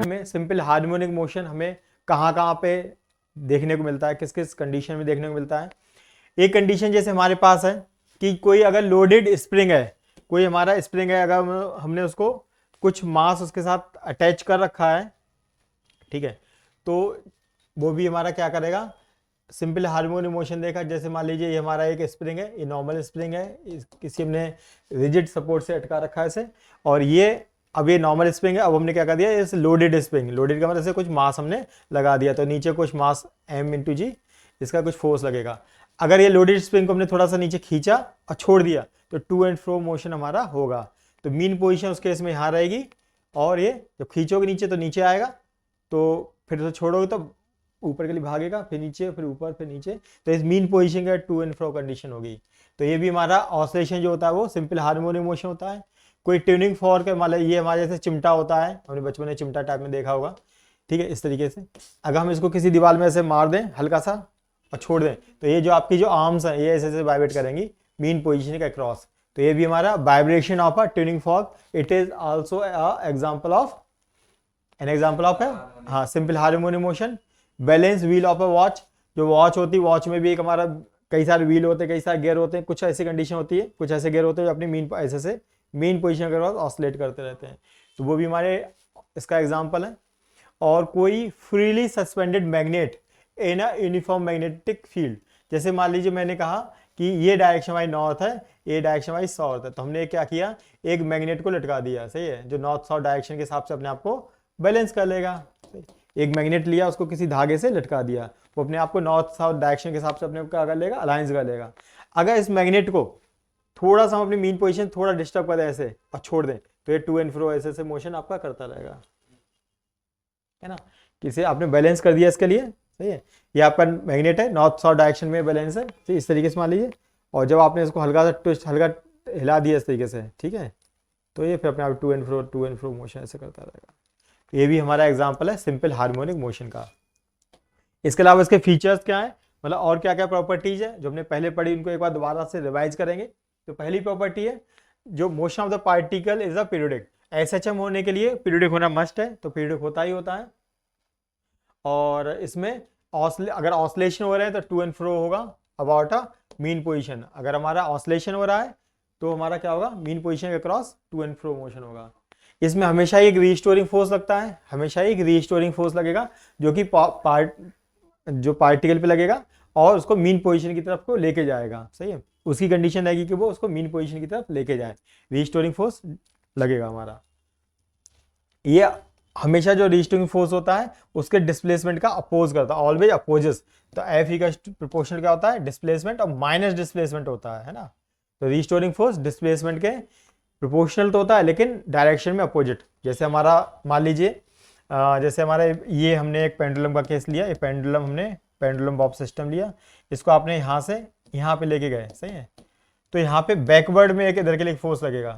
में simple harmonic motion हमें कहाँ कहाँ पे देखने को मिलता है, किस किस कंडीशन में देखने को मिलता है। एक कंडीशन जैसे हमारे पास है कि कोई अगर लोडेड स्प्रिंग है, कोई हमारा स्प्रिंग है, अगर हमने उसको कुछ मास उसके साथ अटैच कर रखा है, ठीक है, तो वो भी हमारा क्या करेगा, सिंपल हार्मोनिक मोशन देखा। जैसे मान लीजिए ये हमारा एक स्प्रिंग है, ये नॉर्मल स्प्रिंग है, किसी हमने रिजिड सपोर्ट से अटका रखा है इसे, और ये अब ये नॉर्मल स्प्रिंग है, अब हमने क्या कर दिया, इस लोडेड स्प्रिंग, लोडेड का मतलब से कुछ मास हमने लगा दिया, तो नीचे कुछ मास m इंटू जी इसका कुछ फोर्स लगेगा। अगर ये लोडेड स्प्रिंग को हमने थोड़ा सा नीचे खींचा और छोड़ दिया तो टू एंड फ्रो मोशन हमारा होगा। तो मीन पोजिशन उस केस में यहाँ रहेगी, और ये जब खींचोगे नीचे तो नीचे आएगा, तो फिर उसे छोड़ोगे तो ऊपर के लिए भागेगा, फिर नीचे, फिर ऊपर, फिर नीचे, तो इस मीन पोजीशन का टू एंड फ्रो कंडीशन होगी। तो ये भी हमारा ऑसिलेशन जो होता है वो सिंपल हार्मोनिक मोशन होता है। कोई ट्यूनिंग फॉर्क है, मान ये हमारे जैसे चिमटा होता है, हमने बचपन में चिमटा टाइप में देखा होगा, ठीक है, इस तरीके से अगर हम इसको किसी दीवार में ऐसे मार दें हल्का सा और छोड़ दें, तो ये जो आपकी जो आर्म्स हैं ये ऐसे ऐसे वाइब्रेट करेंगी मीन पोजीशन के अक्रॉस। तो ये भी हमारा vibration of a tuning fork. It is also example of है, हाँ, simple harmonic motion. Balance wheel of a watch, जो वॉच होती है, वॉच में भी एक हमारा कई सारे व्हील होते हैं, कई सारे गियर होते हैं, कुछ ऐसी कंडीशन होती है, कुछ ऐसे गियर होते हैं जो अपनी मीन ऐसे से मेन पोजीशन के बाद ऑसिलेट करते रहते हैं, तो वो भी हमारे इसका एग्जांपल है। और कोई freely suspended magnet in a uniform magnetic field, जैसे मान लीजिए मैंने कहा कि ये डायरेक्शन हमारी नॉर्थ है, ये डायरेक्शन हमारी साउथ है, तो हमने क्या किया, एक मैग्नेट को लटका दिया, सही है, जो नॉर्थ साउथ डायरेक्शन के हिसाब से अपने आप को बैलेंस कर लेगा। एक मैग्नेट लिया, उसको किसी धागे से लटका दिया, वो अपने आप को नॉर्थ साउथ डायरेक्शन के हिसाब से अपने क्या कर लेगा, अलायंस कर लेगा। अगर इस मैग्नेट को थोड़ा सा हम अपनी मीन पोजीशन थोड़ा डिस्टर्ब कर दें ऐसे और छोड़ दें, तो ये टू एंड फ्रो ऐसे ऐसे मोशन आपका करता रहेगा, है ना। किसे आपने बैलेंस कर दिया इसके लिए, सही है, ये आपका मैग्नेट है, नॉर्थ साउथ डायरेक्शन में बैलेंस है, तो इस तरीके से मान लीजिए, और जब आपने इसको हल्का सा ट्विस्ट, हल्का हिला दिया इस तरीके से, ठीक है, तो ये फिर अपने आप टू एंड फ्रो मोशन ऐसे करता रहेगा। ये भी हमारा एग्जांपल है सिंपल हार्मोनिक मोशन का। इसके अलावा इसके फीचर्स क्या है, मतलब और क्या क्या प्रॉपर्टीज है जो हमने पहले पढ़ी, उनको एक बार दोबारा से रिवाइज करेंगे। तो पहली प्रॉपर्टी है, जो motion of the particle is a periodic. SHM होने के लिए पीरियोडिक होना मस्ट है, तो पीरियोडिक होता ही होता है। और इसमें अगर ऑसिलेशन हो रहे हैं तो टू एंड फ्रो होगा अबाउट अ मीन पोजीशन। अगर हमारा ऑसिलेशन हो रहा है तो हमारा क्या होगा, मीन पोजीशन के cross to and fro motion होगा। इसमें हमेशा एक रीस्टोरिंग फोर्स लगता है, हमेशा एक रीस्टोरिंग फोर्स लगेगा, जो कि जो पार्टिकल पे लगेगा और उसको मीन पोजीशन की तरफ को लेके जाएगा, सही है, उसकी कंडीशन रहेगी कि वो उसको मीन पोजीशन की तरफ लेके जाए, रीस्टोरिंग फोर्स लगेगा हमारा। ये हमेशा जो रीस्टोरिंग फोर्स होता है उसके डिस्प्लेसमेंट का अपोज करता है, ऑलवेज अपोजेस। तो एफ ई का प्रोपोर्शनल क्या होता है, डिस्प्लेसमेंट और माइनस डिस्प्लेसमेंट होता है ना। तो रीस्टोरिंग फोर्स डिस्प्लेसमेंट के प्रोपोर्शनल तो होता है, लेकिन डायरेक्शन में अपोजिट। जैसे हमारा मान लीजिए जैसे हमारे ये हमने एक पेंडुलम का केस लिया, ये पेंडुलम हमने पेंडुलम बॉब सिस्टम लिया, इसको आपने यहाँ से यहाँ पे लेके गए, सही है, तो यहाँ पे बैकवर्ड में एक इधर के लिए फोर्स लगेगा,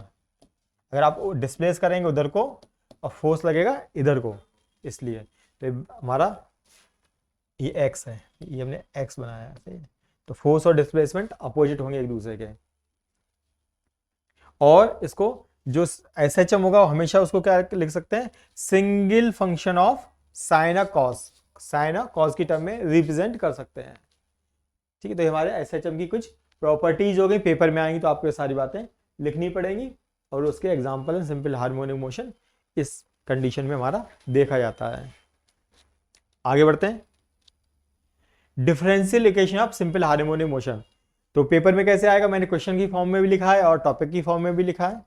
अगर आप डिस्प्लेस करेंगे उधर को और फोर्स लगेगा इधर को, इसलिए तो हमारा ये एक्स है, ये हमने एक्स बनाया है, सही है। तो फोर्स और डिस्प्लेसमेंट अपोजिट होंगे एक दूसरे के। और इसको जो एस एच एम होगा हमेशा उसको क्या लिख सकते हैं, single function of sine cos, sine cos की टर्म में रिप्रेजेंट कर सकते हैं, ठीक है। तो हमारे एस एच एम की कुछ प्रॉपर्टीज हो गई, पेपर में आएंगी तो आपको ये सारी बातें लिखनी पड़ेंगी, और उसके एग्जाम्पल है सिंपल हार्मोनिक मोशन, इस कंडीशन में हमारा देखा जाता है। आगे बढ़ते हैं, differential equation of simple harmonic motion. तो पेपर में कैसे आएगा, मैंने क्वेश्चन की फॉर्म में भी लिखा है और टॉपिक की फॉर्म में भी लिखा है।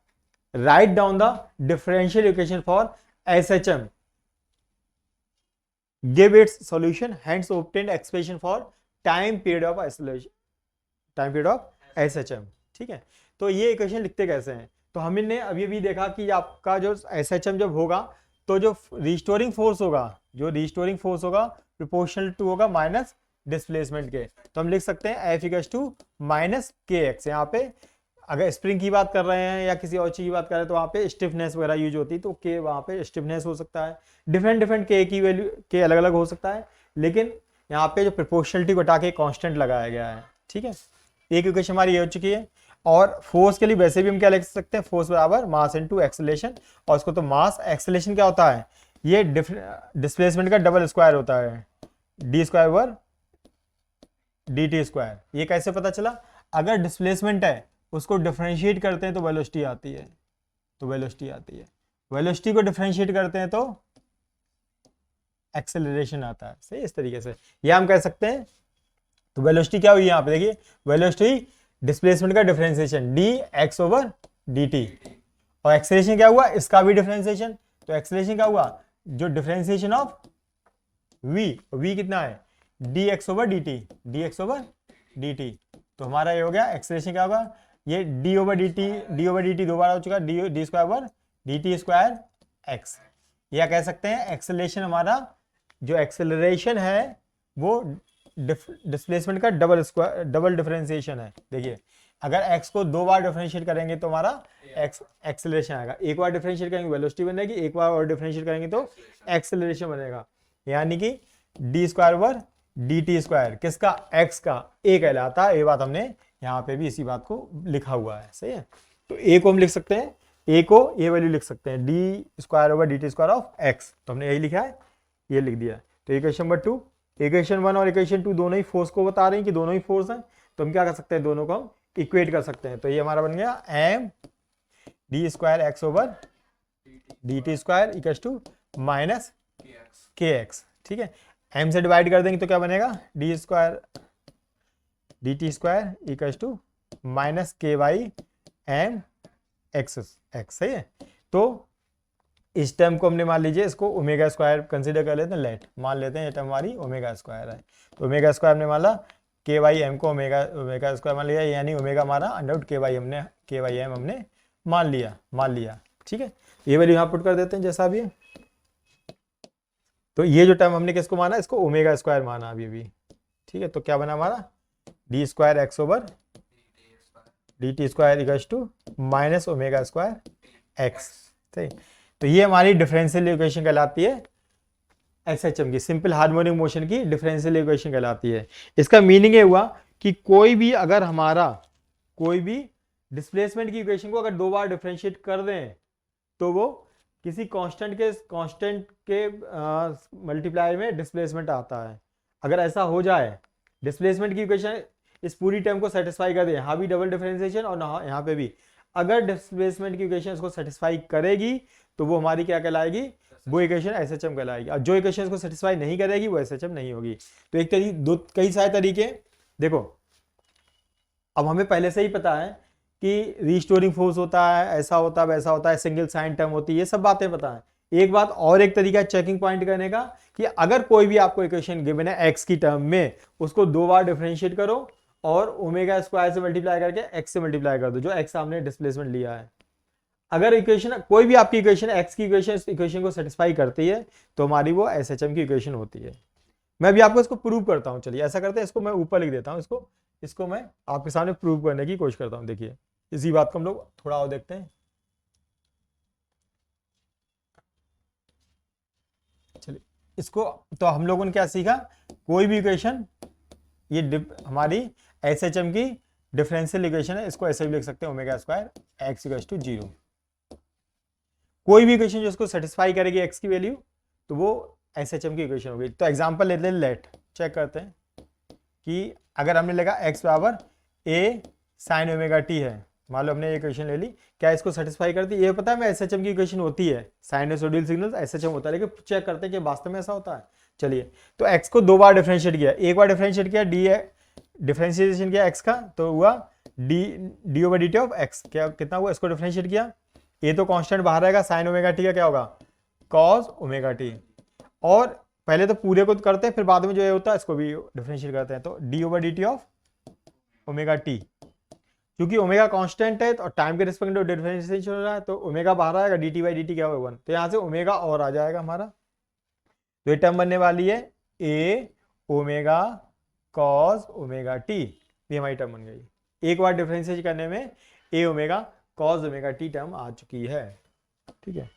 Write down the differential equation for SHM, give its solution, hence obtained expression for time period of isolation, time period of SHM, ठीक है। तो ये इक्वेशन लिखते कैसे हैं, तो हमने अभी भी देखा कि आपका जो एसएचएम जब होगा तो जो रिस्टोरिंग फोर्स होगा, जो रिस्टोरिंग फोर्स होगा प्रोपोर्शनल टू होगा माइनस डिस्प्लेसमेंट के, तो हम लिख सकते हैं F equals to minus K x. यहाँ पे अगर स्प्रिंग की बात कर रहे हैं या किसी और चीज की बात कर रहे हैं तो वहाँ पे स्टिफनेस वगैरह यूज होती है, तो के वहाँ पे स्टिफनेस हो सकता है, डिफरेंट डिफरेंट के की वैल्यू के अलग अलग हो सकता है, लेकिन यहाँ पे जो प्रोपोर्शनलिटी को हटा के कांस्टेंट लगाया गया है, ठीक है। एक इक्वेशन हमारी ये हो चुकी है। और फोर्स के लिए वैसे भी हम क्या लिख सकते हैं, फोर्स बराबर मास इनटू एक्सेलरेशन, और उसको तो मास, एक्सेलरेशन क्या होता है, ये डिस्प्लेसमेंट का डबल स्क्वायर होता है, D square over D T square. ये कैसे पता चला, अगर डिस्प्लेसमेंट है उसको डिफरेंशिएट करते हैं तो वेलोसिटी आती है, तो वेलोसिटी आती है, वेलोसिटी को डिफरेंशिएट करते हैं तो एक्सेलरेशन आता है। सही, इस तरीके से ये हम कह सकते हैं। तो वेलोसिटी क्या हुई यहाँ पे देखिए, वेलोसिटी डिस्प्लेसमेंट का differentiation D x over D T, और एक्सेलरेशन क्या हुआ, इसका भी डिफरेंशिएशन। तो एक्सेलरेशन क्या हुआ, जो डिफरेंशिएशन ऑफ वी कितना है, D x over D T, D x over D T. तो हमारा ये हो गया एक्सेलरेशन क्या होगा, ये डी ओवर डी टी दो बार हो चुका, D square over D T square x. या कह सकते हैं एक्सेलरेशन हमारा, जो एक्सेलरेशन है वो डिस्प्लेसमेंट का डबल डिफरेंशिएशन है। देखिए अगर x को दो बार डिफरेंशिएट करेंगे तो हमारा एक्सेलरेशन आएगा, एक बार डिफरेंशिएट करेंगे वेलोसिटी बनेगी, एक बार और डिफरेंशिएट करेंगे तो एक्सेलरेशन बनेगा। यानी कि D square over D T square किसका, x का, a कहलाता है। ये बात हमने यहाँ पे भी इसी बात को लिखा हुआ है। सही है, तो a को हम लिख सकते हैं, a को ये वैल्यू लिख सकते हैं D square over D T square of x, तो हमने यही लिखा है, ये लिख दिया। तो इक्वेशन नंबर 2, इक्वेशन 1 और इक्वेशन 2 दोनों ही फोर्स को बता रहे हैं कि दोनों ही फोर्स हैं, तो हम क्या कर सकते हैं, दोनों को हम इक्वेट कर सकते हैं। तो ये हमारा बन गया M D square X over D T square equals to minus K X. ठीक है, एम से डिवाइड कर देंगे तो क्या बनेगा, D square D T square equals to minus K by M X X. सही है, तो इस टर्म को हमने मान लीजिए इसको ओमेगा स्क्वायर कंसीडर कर लेते हैं, लेट मान लेते हैं ये टर्म हमारी ओमेगा स्क्वायर है। तो ओमेगा स्क्वायर हमने मान ला, के बाई एम को ओमेगा स्क्वायर मान लिया, यानी ओमेगा हमारा अंडर के बाई एम हमने मान लिया। ठीक है, ये वैल्यू यहाँ पुट कर देते हैं जैसा भी है। तो ये जो टर्म हमने किसको माना, इसको ओमेगा स्क्वायर माना अभी। ठीक है, तो क्या बना हमारा, D square X over D T square equals to minus omega square X. सही, तो ये हमारी डिफरेंशियल इक्वेशन कहलाती है एसएचएम की, सिंपल हार्मोनिक मोशन की डिफरेंशियल इक्वेशन कहलाती है। इसका मीनिंग ये हुआ कि कोई भी अगर हमारा कोई भी डिस्प्लेसमेंट की इक्वेशन को अगर दो बार डिफरेंशिएट कर दें तो वो किसी कांस्टेंट के मल्टीप्लाई में डिस्प्लेसमेंट आता है। अगर ऐसा हो जाए, डिस्प्लेसमेंट की इक्वेशन इस पूरी टर्म को सेटिस्फाई कर दे, यहाँ भी डबल डिफरेंशिएशन और यहाँ पे भी, अगर डिस्प्लेसमेंट की इक्वेशन इसको सेटिस्फाई करेगी तो वो हमारी क्या कहलाएगी, वो इक्वेशन एसएचएम कहलाएगी। और जो इक्वेशन इसको सेटिस्फाई नहीं करेगी वो एसएचएम नहीं होगी। तो एक कई सारे तरीके देखो, अब हमें पहले से ही पता है कि रीस्टोरिंग फोर्स होता है, ऐसा होता है वैसा होता है, सिंगल साइन टर्म होती है, ये सब बातें पता है। एक बात और, एक तरीका चेकिंग पॉइंट करने का कि अगर कोई भी आपको इक्वेशन गिवन है एक्स की टर्म में, उसको दो बार डिफरेंशिएट करो और ओमेगा स्क्वायर से मल्टीप्लाई करके एक्स से मल्टीप्लाई कर दो, जो एक्स हमने डिस्प्लेसमेंट लिया है। अगर इक्वेशन कोई भी आपकी इक्वेशन एक्स की इक्वेशन को सेटिस्फाई करती है तो हमारी वो एसएचएम की इक्वेशन होती है। मैं भी आपको इसको प्रूव करता हूं। चलिए ऐसा करते हैं, इसको मैं ऊपर लिख देता हूं, इसको मैं आपके सामने प्रूव करने की कोशिश करता हूं। देखिए इसी बात को हम लोग थोड़ा और देखते हैं। चलिए इसको, तो हम लोगों ने क्या सीखा, कोई भी इक्वेशन, ये हमारी एसएचएम की डिफरेंशियल इक्वेशन है, इसको ऐसे भी लिख सकते हैं omega square X equals to 0। कोई भी इक्वेशन जो इसको सेटिस्फाई करेगी एक्स की वैल्यू तो वो एसएचएम की इक्वेशन होगी। तो एग्जांपल लेते हैं, लेट चेक करते हैं कि अगर हमने लगा एक्स बराबर ए साइन ओमेगा टी है, मान लो हमने ये इक्वेशन ले ली, क्या इसको सेटिस्फाई करती है? ये पता है मैं एसएचएम की इक्वेशन होती है, साइनसोइडल सिग्नल एसएचएम होता है, लेकिन चेक करते हैं कि वास्तव में ऐसा होता है। चलिए, तो एक्स को दो बार डिफरेंशिएट किया, एक बार डिफरेंशिएट किया, डी डिफरेंशिएशन किया एक्स का तो हुआ D over D T of x, क्या कितना हुआ, इसको डिफरेंशिएट किया, ये तो कांस्टेंट बाहर रहेगा, साइन ओमेगा टी का क्या होगा, कॉस ओमेगा टी। और पहले तो पूरे को करते हैं, फिर बाद में जो ये होता है इसको भी डिफरेंशिएट करते हैं, तो D over D T of omega T, क्योंकि ओमेगा कांस्टेंट है और टाइम के रिस्पेक्ट में डिफरेंशिएशन हो रहा है तो ओमेगा बाहर आएगा, D T by D T क्या होगा 1, तो यहाँ से ओमेगा और आ जाएगा हमारा। तो ये टर्म बनने वाली है ए ओमेगा कॉस ओमेगा टी, ये हमारी टर्म बन गई। एक बार डिफरेंशिएट करने में A omega cos omega T term आ चुकी है। ठीक है,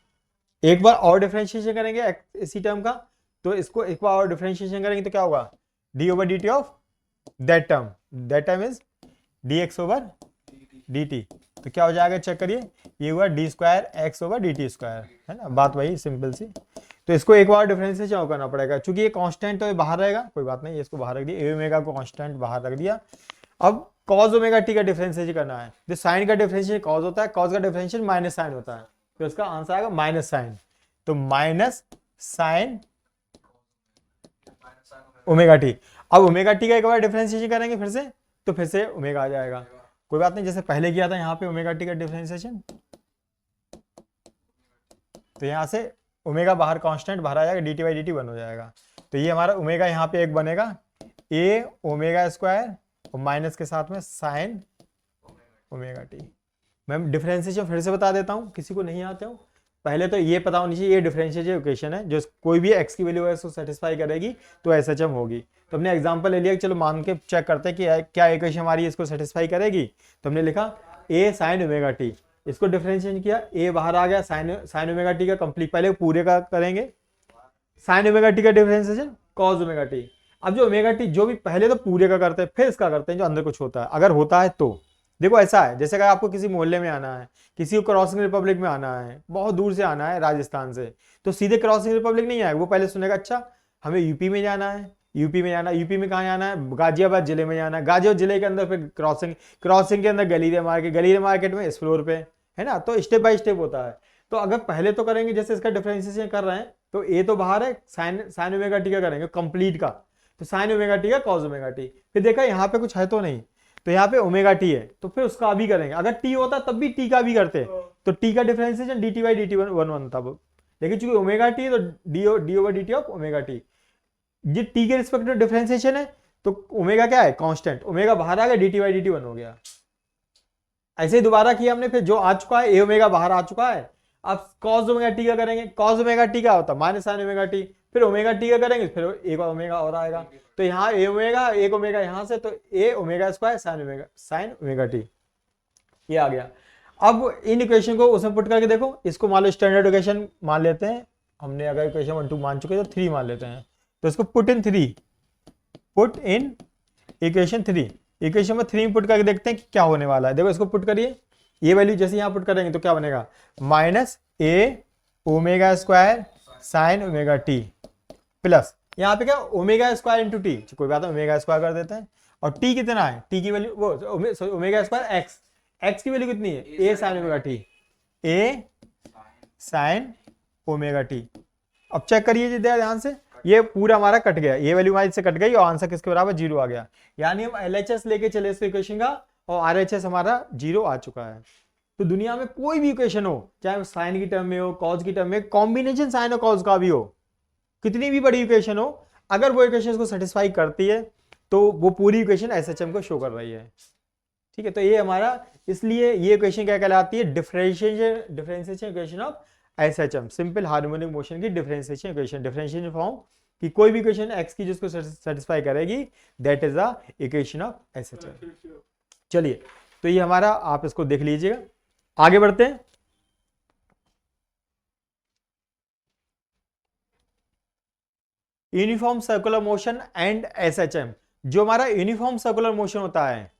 एक बार और डिफरेंशिएशन करेंगे इसी टर्म का, तो इसको एक बार और डिफरेंशिएशन करेंगे तो क्या होगा, D over D T of that term is D x over D T, तो क्या हो जाएगा चेक करिए, ये हुआ डी स्क्वायर एक्स होगा डी टी स्क्वायर, है ना, बात वही सिंपल सी। तो इसको एक बार डिफरेंशिएशन करना पड़ेगा, चूंकि ये कांस्टेंट तो ये बाहर रहेगा, कोई बात नहीं, इसको बाहर रख दिया, ए ओमेगा को कांस्टेंट बाहर रख दिया। अब कॉस ओमेगा टी का डिफरेंशिएशन करना है, जो साइन का डिफरेंशिएशन कॉस होता है, कॉस का डिफरेंशिएशन माइनस साइन होता है, तो इसका आंसर आएगा माइनस साइन, तो माइनस साइन ओमेगा टी। अब ओमेगा टी का एक बार डिफरेंशिएशन करेंगे फिर से, तो फिर से ओमेगा आ जाएगा, कोई बात नहीं, जैसे पहले किया था यहाँ पे ओमेगा टी का डिफरेंशिएशन, तो यहाँ से ओमेगा बाहर कांस्टेंट बाहर आ जाएगा, D T by D T 1 हो जाएगा। तो ये हमारा ओमेगा यहाँ पे एक बनेगा ए ओमेगा स्क्वायर और माइनस के साथ में साइन ओमेगा टी। मैं डिफरेंशिएशन फिर से बता देता हूँ, किसी को नहीं आते हो, पहले तो ये पता होनी चाहिए, ये डिफरेंशिएशन इक्वेशन है जो कोई भी x की वैल्यू है उसको सेटिस्फाई करेगी तो SHM होगी। तो हमने एग्जांपल ले लिया, चलो मान के चेक करते हैं कि क्या इक्वेशन हमारी इसको सेटिस्फाई करेगी। तो हमने लिखा a sin ओमेगा टी, इसको डिफरेंशिएशन किया, a बाहर आ गया, साइन ओमेगा टी का कंप्लीट, पहले पूरे का करेंगे, साइन ओमेगा टी का डिफरेंशिएशन कॉस ओमेगा टी। अब जो ओमेगा टी जो भी पहले तो पूरे का करते हैं फिर इसका करते हैं जो अंदर कुछ होता है, अगर होता है तो देखो ऐसा है, जैसे कि आपको किसी मोहल्ले में आना है, किसी को क्रॉसिंग रिपब्लिक में आना है, बहुत दूर से आना है राजस्थान से, तो सीधे क्रॉसिंग रिपब्लिक नहीं आएगा, वो पहले सुनेगा अच्छा हमें यूपी में जाना है, यूपी में जाना, यूपी में कहाँ जाना है, गाजियाबाद जिले में जाना है, गाजियाबाद जिले के अंदर फिर क्रॉसिंग के अंदर गलीरे मार्केट, गलीरे मार्केट में इस फ्लोर पे, है ना, तो स्टेप बाय स्टेप होता है। तो अगर पहले तो करेंगे जैसे इसका डिफरेंशिएशन कर रहे हैं, तो ए तो बाहर है, साइन ओमेगा टी का करेंगे कंप्लीट का, तो साइन ओमेगा टी का कॉस ओमेगा टी, फिर देखा यहाँ पे कुछ है तो नहीं, तो यहाँ पे ओमेगा टी है, तो फिर उसका भी करेंगे, अगर टी होता तब भी टी का भी करते, तो टी का differentiation D T by D T 1 बनता, लेकिन चूंकि ओमेगा टी है तो D over D T of omega T, ये टी के रिस्पेक्ट में डिफरेंशिएशन है, तो ओमेगा क्या है कांस्टेंट, ओमेगा बाहर आ गया, D T by D T 1 हो गया। ऐसे ही दोबारा किया हमने, फिर जो आ चुका है ए ओमेगा बाहर आ चुका है, अब कॉस ओमेगा टी का करेंगे, कॉस ओमेगा टी का होता है माइनस साइन ओमेगा टी, फिर ओमेगा टी का करेंगे, फिर एक ओमेगा और आएगा, तो यहाँ ए ओमेगा एक ओमेगा यहाँ से, तो A omega square sine omega T, ये आ गया। अब इन इक्वेशन को उसमें पुट करके देखो, इसको मान लो स्टैंडर्ड इक्वेशन मान लेते हैं हमने, अगर इक्वेशन 1 2 मान चुके तो 3 मान लेते हैं, तो इसको पुट इन इक्वेशन 3, इक्वेशन में 3 पुट करके देखते हैं कि क्या होने वाला है। देखो इसको पुट करिए, ये वैल्यू जैसे यहाँ पुट करेंगे तो क्या बनेगा, minus A omega square sine omega T plus यहाँ पे क्या ओमेगा स्क्वायर इंटू टी, कोई बात नहीं ओमेगा स्क्वायर कर देते हैं, और टी कितना है, टी की वैल्यू वो ओमेगा स्क्वायर एक्स की वैल्यू कितनी है, ए साइन ओमेगा टी, ए साइन ओमेगा टी। अब चेक करिए ध्यान से, ये पूरा हमारा कट गया, ये वैल्यू हमारी से कट गई और आंसर किसके बराबर 0 आ गया, यानी हम LHS लेके चले इस इक्वेशन का और RHS हमारा 0 आ चुका है। तो दुनिया में कोई भी इक्वेशन हो, चाहे साइन की टर्म में हो, कॉस की टर्म में, कॉम्बिनेशन साइन और कॉस का भी हो, कितनी भी बड़ी इक्वेशन हो, अगर वो इक्वेशन को सेटिस्फाई करती है तो वो पूरी इक्वेशन SHM को शो कर रही है। ठीक है, तो ये हमारा, इसलिए ये इक्वेशन क्या कहलाती है, differentiation equation of SHM, simple harmonic motion की डिफरेंशिएशन इक्वेशन, डिफरेंशिएशन फॉर्म कि कोई भी इक्वेशन x की जिसको सेटिस्फाई करेगी, that is the equation of SHM। चलिए, तो ये हमारा, आप इसको देख लीजिएगा, आगे बढ़ते हैं। Uniform circular motion and SHM, जो हमारा यूनिफॉर्म सर्कुलर मोशन होता है,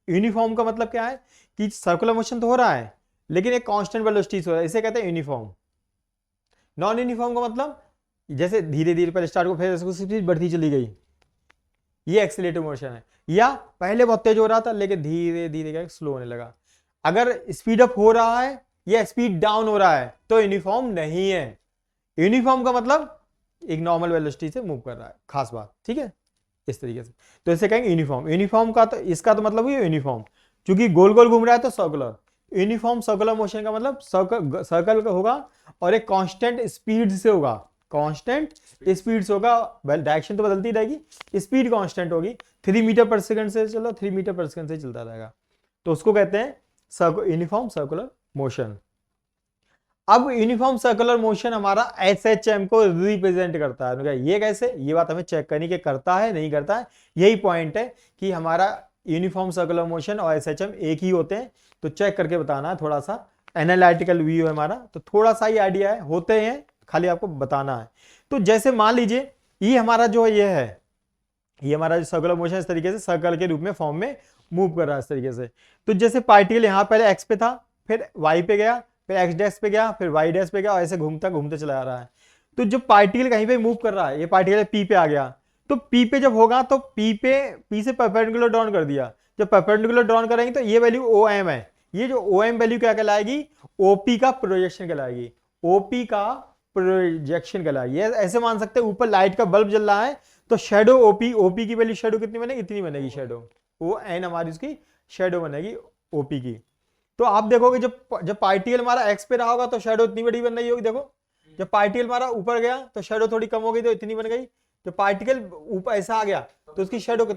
यूनिफॉर्म का मतलब क्या है कि सर्कुलर मोशन तो हो रहा है लेकिन एक कांस्टेंट वेलोसिटी से हो रहा है, इसे कहते हैं यूनिफॉर्म। नॉन यूनिफॉर्म का मतलब जैसे धीरे धीरे पहले स्टार्ट को फिर इसको स्पीड बढ़ती चली गई, ये एक्सीलरेटिव मोशन है, या पहले बहुत तेज हो रहा था लेकिन धीरे धीरे क्या स्लो होने लगा। अगर स्पीड अप हो रहा है या स्पीड डाउन हो रहा है तो यूनिफॉर्म नहीं है। यूनिफॉर्म का मतलब एक नॉर्मल वेलोसिटी से मूव कर रहा है, खास बात, ठीक है, इस तरीके से, तो इसे कहेंगे यूनिफॉर्म। यूनिफॉर्म का तो इसका तो मतलब है यूनिफॉर्म, क्योंकि गोल गोल घूम रहा है तो सर्कुलर। यूनिफॉर्म सर्कुलर मोशन का मतलब सर्कल का होगा और एक कांस्टेंट स्पीड से होगा, कांस्टेंट स्पीड से होगा, डायरेक्शन तो बदलती रहेगी, स्पीड कांस्टेंट होगी, 3 मीटर पर सेकंड से चलो 3 मीटर पर सेकंड से चलता रहेगा, तो उसको कहते हैं यूनिफॉर्म सर्कुलर मोशन। अब यूनिफॉर्म सर्कुलर मोशन हमारा SHM को रिप्रेजेंट करता है। ये कैसे, ये बात हमें चेक करनी कि करता है नहीं करता है, यही पॉइंट है कि हमारा यूनिफॉर्म सर्कुलर मोशन और SHM एक ही होते हैं, तो चेक करके बताना है, थोड़ा सा एनालिटिकल व्यू है हमारा, तो थोड़ा सा ही आइडिया है, होते हैं, खाली आपको बताना है। तो जैसे मान लीजिए ये हमारा जो ये है, ये हमारा जो सर्कुलर मोशन इस तरीके से सर्कल के रूप में फॉर्म में मूव कर रहा है इस तरीके से। तो जैसे पार्टिकल यहाँ पहले एक्स पे था, फिर वाई पे गया, फिर एक्स डैश पे गया, फिर वाई डैश पे गया, और ऐसे घूमता घूमते चला आ रहा है। तो जब पार्टिकल कहीं पे मूव कर रहा है, ये पार्टिकल पी पे आ गया, तो पी पे जब होगा तो पी से परपेंडिकुलर ड्रॉन कर दिया। जब परपेंडिकुलर ड्रॉन करेंगे तो ये वैल्यू ओ एम है, ये जो ओ एम वैल्यू क्या कहलाएगी, ओपी का प्रोजेक्शन कहलाएगी, ओपी का प्रोजेक्शन कहलाएगी। ऐसे मान सकते हैं ऊपर लाइट का बल्ब जल रहा है तो शेडो ओपी, ओपी की वैल्यू शेडो कितनी बनेगी, इतनी बनेगी शेडो, ओ एन हमारी उसकी शेडो बनेगी ओपी की। तो आप देखोगे जब पार्टिकल हमारा एक्स पे रहा होगा तो शेडो इतनी बड़ी बन रही होगी, देखो जब पार्टिकल हमारा ऊपर गया तो शेडो थोड़ी कम हो गई तो इतनी बन गई, जब पार्टिकल ऊपर ऐसा आ गया तो उसकी शेडो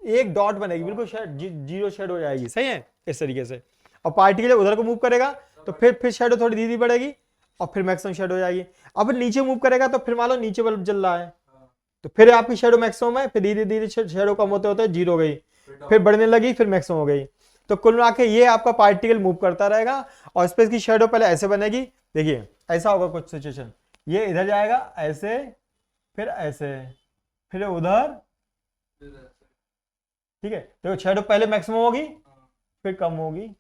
एक डॉट बनेगी, बिल्कुल जीरो शेडो हो जाएगी, सही है इस तरीके से। और पार्टिकल उधर को मूव करेगा तो फिर शेडो थोड़ी धीरे बढ़ेगी और फिर मैक्सिमम शेडो हो जाएगी। अब नीचे मूव करेगा तो फिर मान लो नीचे बल्ब जल रहा है तो फिर आपकी शेडो मैक्सिमम है, फिर धीरे धीरे शेडो कम होते होते जीरो हो गई, फिर बढ़ने लगी, फिर मैक्सिमम हो गई। तो कुल मिला के ये आपका पार्टिकल मूव करता रहेगा और इस पे इसकी शेडो पहले ऐसे बनेगी, देखिए ऐसा होगा कुछ सिचुएशन, ये इधर जाएगा ऐसे, फिर ऐसे, फिर उधर, ठीक है। तो शेडो पहले मैक्सिमम होगी, फिर कम होगी,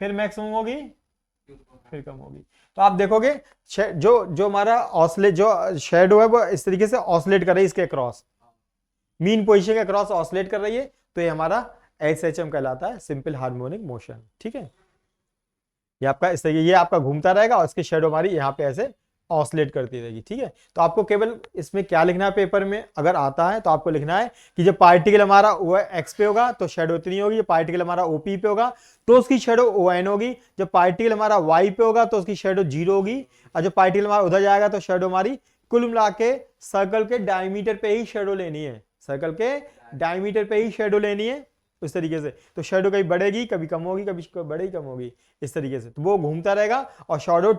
फिर मैक्सिमम होगी, फिर कम होगी। तो आप देखोगे जो हमारा ऑसलेट जो शेडो है वो इस तरीके से ऑसलेट कर रही है, इसके अक्रॉस मीन पोजीशन के अक्रॉस ऑसलेट कर रही है, तो ये हमारा SHM कहलाता है, सिंपल हार्मोनिक मोशन, ठीक है। ये आपका इस तरीके ये आपका घूमता रहेगा और इसकी शेडो हमारी यहाँ पे ऐसे ऑसलेट करती रहेगी, ठीक है। तो आपको केवल इसमें क्या लिखना है पेपर में, अगर आता है तो आपको लिखना है कि जब पार्टिकल हमारा वो एक्स पे होगा तो शेडो इतनी होगी, जब पार्टिकल हमारा ओपी पे होगा तो उसकी शेडो ON होगी, जब पार्टिकल हमारा वाई पे होगा तो उसकी शेडो 0 होगी, और जब पार्टिकल हमारा उधर जाएगा तो शेडो हमारी कुल मिला के सर्कल के डायमीटर पे ही शेडो लेनी है, सर्कल के डायमीटर पे ही शेडो लेनी है इस तरीके से। तो शेडो कभी बढ़ेगी, कभी कम होगी, कभी बढ़ेगी कम होगी इस तरीके से, तो वो घूमता रहेगा और शेडो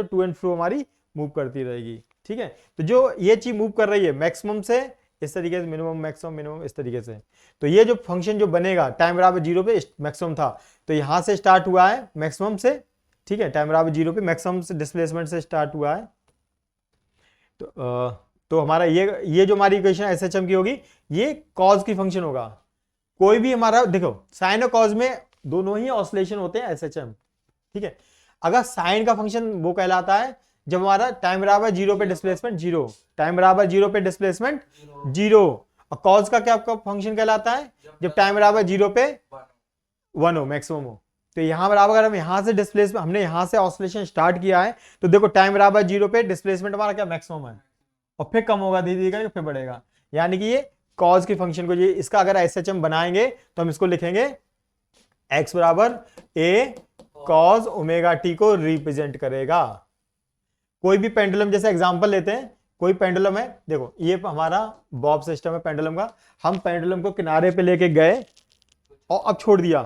टू एंड फ्रो हमारी मूव करती रहेगी, ठीक है। तो जो ये चीज मूव कर रही है मैक्सिमम से इस तरीके से मिनिमम, मैक्सिमम मिनिमम इस तरीके से, तो ये जो फंक्शन जो बनेगा टाइम बराबर 0 पे मैक्सिमम था तो यहां से स्टार्ट हुआ है मैक्सिमम से, ठीक है, टाइम बराबर 0 पे मैक्सिमम से डिस्प्लेसमेंट से स्टार्ट हुआ है। तो हमारा ये जो हमारी इक्वेशन SHM की होगी, ये कॉज की फंक्शन होगा। कोई भी हमारा देखो साइन और कॉज में दोनों ही ऑसिलेशन होते हैं SHM, ठीक है। अगर साइन का फंक्शन वो कहलाता है जब हमारा टाइम बराबर 0 पे डिस्प्लेसमेंट 0, टाइम बराबर 0 पे डिस्प्लेसमेंट 0, और कॉज का क्या आपका फंक्शन कहलाता है जब टाइम बराबर 0 पे 1 हो, मैक्सिमम हो। तो यहां बराबर अगर हम यहां से डिस्प्लेसमेंट हमने यहां से ऑसिलेशन स्टार्ट किया है तो देखो टाइम बराबर 0 पे डिस्प्लेसमेंट हमारा क्या मैक्सिमम है, और फिर कम होगा धीरे धीरे फिर बढ़ेगा, यानी कि ये कॉज की फंक्शन को ये इसका अगर SHM बनाएंगे तो हम इसको लिखेंगे x बराबर a cos ओमेगा t को रिप्रेजेंट करेगा। कोई भी पेंडुलम जैसे एग्जांपल लेते हैं, कोई पेंडुलम है, देखो ये हमारा बॉब सिस्टम है पेंडुलम का, हम पेंडुलम को किनारे पे लेके गए और अब छोड़ दिया,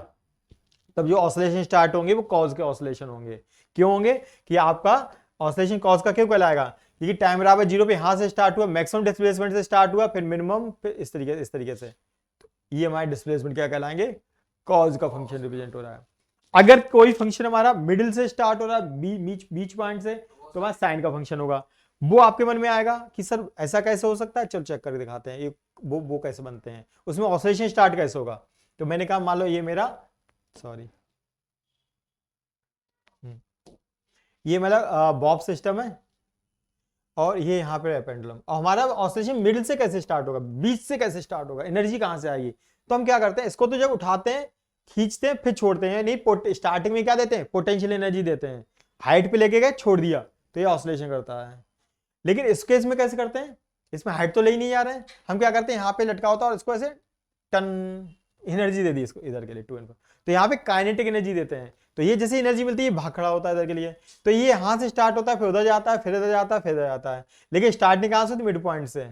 तब जो ऑसिलेशन स्टार्ट होंगे वो कॉज के ऑसिलेशन होंगे। क्यों होंगे कि आपका ऑसिलेशन कॉज का क्यों कहलाएगा, क्योंकि टाइम बराबर 0 पे यहां से स्टार्ट हुआ, मैक्सिमम डिस्प्लेसमेंट से स्टार्ट हुआ, फिर मिनिमम, फिर इस तरीके से, तो ये हमारे डिस्प्लेसमेंट क्या कहलाएंगे, कॉज का फंक्शन रिप्रेजेंट हो रहा है। अगर कोई फंक्शन हमारा मिडिल से स्टार्ट हो रहा है, बीच पॉइंट से, तो हमारा साइन का फंक्शन होगा। वो आपके मन में आएगा कि सर ऐसा कैसे हो सकता है, चलो चेक करके दिखाते हैं ये वो कैसे बनते हैं, उसमें ऑसिलेशन स्टार्ट कैसे होगा। तो मैंने कहा मान लो ये मेरा ये मेरा बॉब सिस्टम है और ये यहाँ पे है पेंडुलम, और हमारा ऑसिलेशन मिडिल से कैसे स्टार्ट होगा, बीच से कैसे स्टार्ट होगा, एनर्जी कहां से आएगी। तो हम क्या करते हैं, इसको तो जब उठाते हैं खींचते हैं फिर छोड़ते हैं, नहीं स्टार्टिंग में क्या देते हैं, पोटेंशियल एनर्जी देते हैं, हाइट पे लेके गए छोड़ दिया तो ये ऑसिलेशन करता है। लेकिन इस केस में कैसे करते हैं, इसमें हाइट तो ले ही नहीं जा रहे हैं, हम क्या करते हैं यहाँ पे लटका होता है और इसको ऐसे टन एनर्जी दे दी इसको इधर के लिए 2 तो यहाँ पे काइनेटिक एनर्जी देते हैं, तो ये जैसे एनर्जी मिलती है भाग खड़ा होता है इधर के लिए, तो ये यहां से स्टार्ट होता है फिर उधर जाता है, फिर इधर जाता है, फिर इधर जाता है, लेकिन स्टार्टिंग कहां से होती है, मिड पॉइंट से।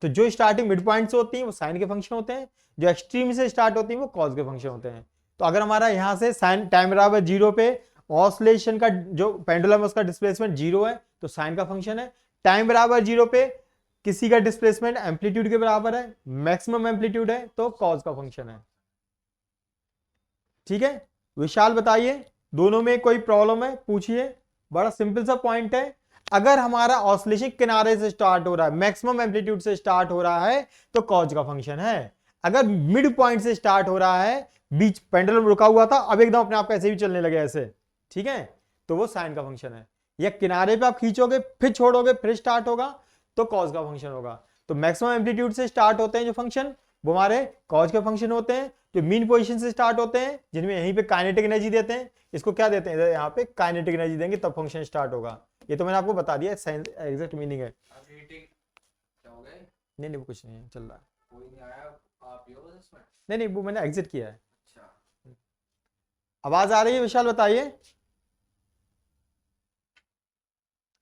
तो जो स्टार्टिंग मिड पॉइंट से होती है वो साइन के फंक्शन होते हैं, जो एक्सट्रीम से स्टार्ट होती है वो कॉज के फंक्शन होते हैं। तो अगर हमारा यहाँ से साइन टाइम बराबर 0 पे ऑसिलेशन का जो पेंडुलम है उसका डिस्प्लेसमेंट 0 है तो साइन का फंक्शन है, टाइम बराबर 0 पे किसी का डिस्प्लेसमेंट एम्पलीट्यूड के बराबर है, मैक्सिमम एम्पलीट्यूड है तो कॉज का फंक्शन है, ठीक है। विशाल बताइए दोनों में कोई प्रॉब्लम है पूछिए, बड़ा सिंपल सा पॉइंट है। अगर हमारा ऑसिलेशन किनारे से स्टार्ट हो रहा है, मैक्सिमम एम्पलीट्यूड से स्टार्ट हो रहा है तो कॉज का फंक्शन है, अगर मिड पॉइंट से स्टार्ट हो रहा है, बीच पेंडुलम रुका हुआ था, अब एकदम अपने आप ऐसे भी चलने लगे ऐसे, ठीक है, तो वो साइन का फंक्शन है। या किनारे पे आप खींचोगे फिर छोड़ोगे फिर स्टार्ट होगा, तो कॉज का फंक्शन होगा। तो मैक्सिमम एम्पलीट्यूड से स्टार्ट होते हैं जो फंक्शन, वो हमारे कॉज के फंक्शन होते हैं। जो मीन पोजीशन से स्टार्ट होते हैं, जिनमें यहीं पे काइनेटिक एनर्जी देते हैं, इसको क्या देते हैं, यहाँ पे काइनेटिक एनर्जी देंगे तब फंक्शन स्टार्ट होगा। ये तो मैंने आपको बता दिया, एग्जैक्ट मीनिंग है। नहीं नहीं वो कुछ नहीं है, चल रहा है। कोई नहीं आया, आप ही हो इसमें? नहीं नहीं वो मैंने एग्जिट किया है। अच्छा, आवाज आ रही है विशाल, बताइए।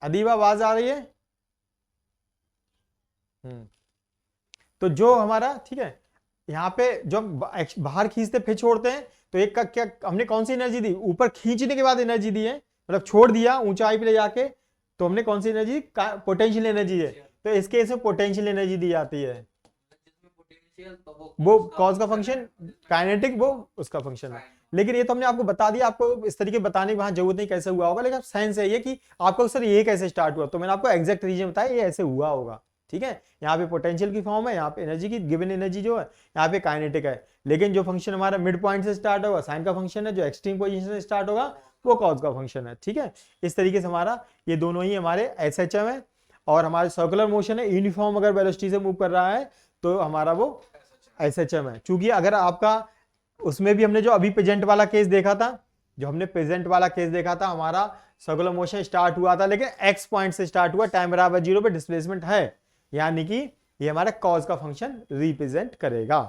अदीबा आवाज आ रही है? तो जो हमारा, ठीक है, यहाँ पे जो हम बाहर खींचते फिर छोड़ते हैं, तो एक का क्या हमने कौन सी एनर्जी दी, ऊपर खींचने के बाद एनर्जी दी है, मतलब छोड़ दिया ऊंचाई पे ले जाके, तो हमने कौन सी एनर्जी, पोटेंशियल एनर्जी है। तो इस केस में पोटेंशियल एनर्जी दी जाती है, वो कॉज का फंक्शन, काइनेटिक वो उसका फंक्शन है। लेकिन ये तो हमने आपको बता दिया, आपको इस तरीके बताने की वहां जरूरत नहीं कैसे हुआ होगा, लेकिन साइंस है ये कि आपको सर ये कैसे स्टार्ट हुआ, तो मैंने आपको एग्जैक्ट रीजन बताया ये ऐसे हुआ होगा, ठीक है। यहाँ पे पोटेंशियल की फॉर्म है, यहाँ पे एनर्जी की गिवन एनर्जी जो है, यहाँ पे काइनेटिक है। लेकिन जो फंक्शन हमारा मिड पॉइंट से स्टार्ट होगा साइन का फंक्शन है, जो एक्सट्रीम पोजीशन से स्टार्ट होगा वो कॉज का फंक्शन है, ठीक है। इस तरीके से हमारा ये दोनों ही हमारे एसएचएम है, और हमारे सर्कुलर मोशन है, यूनिफॉर्म अगर वेलोसिटी से मूव कर रहा है तो हमारा वो एसएचएम है। चूंकि अगर आपका उसमें भी हमने जो अभी प्रेजेंट वाला केस देखा था, जो हमने प्रेजेंट वाला केस देखा था, हमारा सर्कुलर मोशन स्टार्ट हुआ था लेकिन एक्स पॉइंट से स्टार्ट हुआ, टाइम बराबर 0 पे डिस्प्लेसमेंट है, यानी कि ये हमारा कॉज का फंक्शन रिप्रेजेंट करेगा।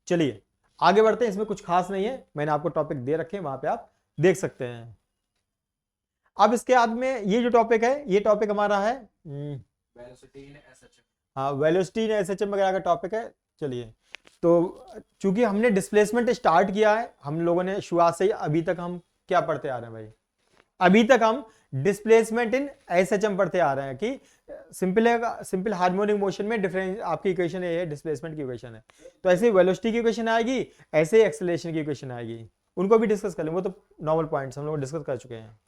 चलिए आगे बढ़ते हैं, इसमें कुछ खास नहीं है, मैंने आपको टॉपिक दे रखे हैं, वहां पे आप देख सकते हैं। अब इसके बाद में ये जो टॉपिक है, ये टॉपिक हमारा है हाँ वेलोसिटी इन एसएचएम वगैरह का टॉपिक है। चलिए, तो चूंकि हमने डिस्प्लेसमेंट स्टार्ट किया है, हम लोगों ने शुरुआत से ही अभी तक हम क्या पढ़ते आ रहे हैं भाई, अभी तक हम डिस्प्लेसमेंट इन एसएचएम पढ़ते आ रहे हैं कि सिंपल हार्मोनिक मोशन में डिफरेंस आपकी इक्वेशन ये है, डिस्प्लेसमेंट की इक्वेशन है। तो ऐसे वेलोसिटी की इक्वेशन आएगी, ऐसे एक्सेलरेशन की इक्वेशन आएगी, उनको भी डिस्कस कर लेंगे, वो तो नॉर्मल पॉइंट्स हम लोग डिस्कस कर चुके हैं।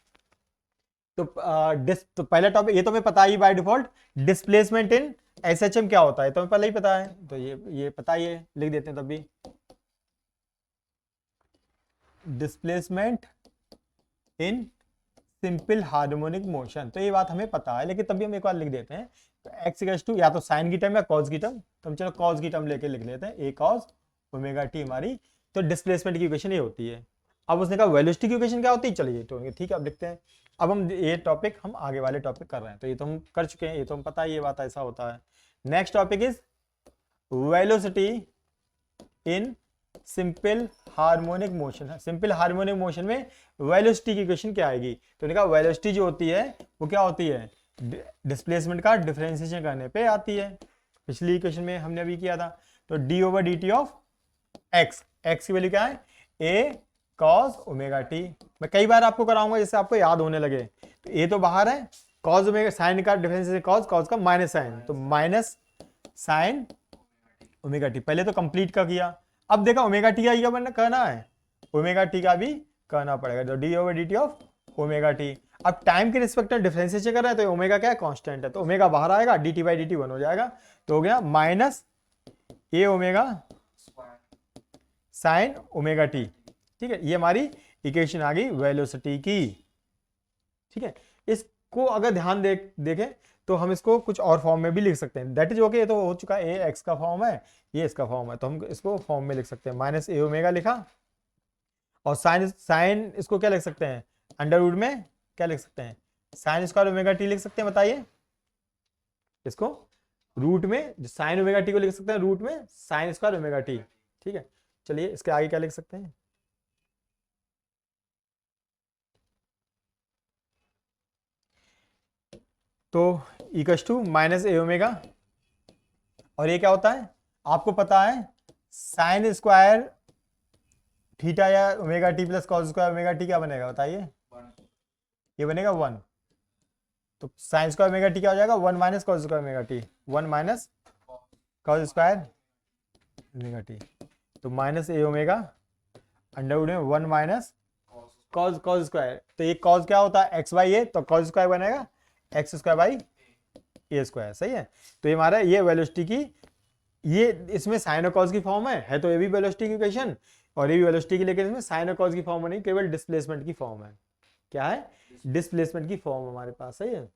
तो पहला टॉपिक ये तो हमें पता ही by default, displacement in SHM क्या होता है, तो हमें पहले ही पता है, तो ये पता ही है, लिख देते हैं तब भी, displacement in simple harmonic motion, तो ये बात हमें पता है, लेकिन तब भी हम एक बार लिख देते हैं। तो एक्स इक्वल्स टू या तो साइन की टर्म या कॉज की टर्म, तो हम चलो कॉज की टर्म लेके लिख लेते हैं, ए कॉज ओमेगा टी हमारी, तो डिस्प्लेसमेंट की इक्वेशन ये होती है। अब उसने कहा वेलोसिटी की इक्वेशन क्या होती है, चलिए तो ठीक है अब लिखते हैं। अब हम ये टॉपिक हम आगे वाले टॉपिक कर रहे हैं, तो ये तो हम कर चुके हैं, ये तो हम पता है ये बात ऐसा होता है। Next topic is velocity in simple harmonic motion है। सिंपल हार्मोनिक मोशन में वेलोसिटी की इक्वेशन क्या आएगी, तो देखा वेलोसिटी जो होती है वो क्या होती है, डिस्प्लेसमेंट का डिफरेंशिएशन करने पे आती है। पिछली इक्वेशन में हमने अभी किया था, तो D over D T of x, x की वैल्यू क्या है, ए कॉस ओमेगा टी। मैं कई बार आपको कराऊंगा जैसे आपको याद होने लगे, तो ए तो बाहर है, कॉस ओमेगा साइन का डिफरेंशिएशन कॉस, कॉस का माइनस साइन, तो माइनस साइन ओमेगा टी। पहले तो कंप्लीट का किया, अब देखा ओमेगा टी का ये करना है, ओमेगा टी का भी करना पड़ेगा, तो D over D T of omega T. अब टाइम के रिस्पेक्ट में डिफरेंशिएशन कर रहा है, तो ओमेगा क्या है, कांस्टेंट है, तो ओमेगा बाहर आएगा, D T by D T 1 हो जाएगा, तो हो गया minus A omega sine omega T. ठीक है, ये हमारी इक्वेशन आ गई वेलोसिटी की। ठीक है, इसको अगर ध्यान देखें तो हम इसको कुछ और फॉर्म में भी लिख सकते हैं, दैट इज ओके, ये तो हो चुका है, ए एक्स का फॉर्म है, ये इसका फॉर्म है, तो हम इसको फॉर्म में लिख सकते हैं, माइनस ए ओमेगा लिखा, और साइन इसको क्या लिख सकते हैं, अंडर रूट में क्या लिख सकते हैं, साइन स्क्वायर ओमेगा टी लिख सकते हैं, बताइए इसको रूट में, साइन ओमेगा टी को लिख सकते हैं रूट में साइन स्क्वायर ओमेगा टी। ठीक है, चलिए इसके आगे क्या लिख सकते हैं, तो equals to minus A omega, और ये क्या होता है आपको पता है, साइन स्क्वायर थीटा या omega T plus cos square omega T क्या बनेगा बताइए, ये बनेगा 1, तो साइन स्क्वायर ओमेगा टी क्या हो जाएगा, 1 minus cos square omega T, 1 minus cos square omega T, तो minus A omega under root में 1 माइनस कॉस स्क्वायर, तो ये कॉस क्या होता है एक्स बाई ए, तो कॉस स्क्वायर बनेगा x square by A square, सही है। तो ये हमारा ये वेलोसिटी की ये इसमें साइन और कॉस की फॉर्म है तो ये भी वेलोसिटी की इक्वेशन और ये भी वेलोसिटी की, लेकिन इसमें साइन और कॉस की फॉर्म नहीं, केवल डिस्प्लेसमेंट की फॉर्म है। क्या है? डिस्प्लेसमेंट की फॉर्म हमारे पास है ये।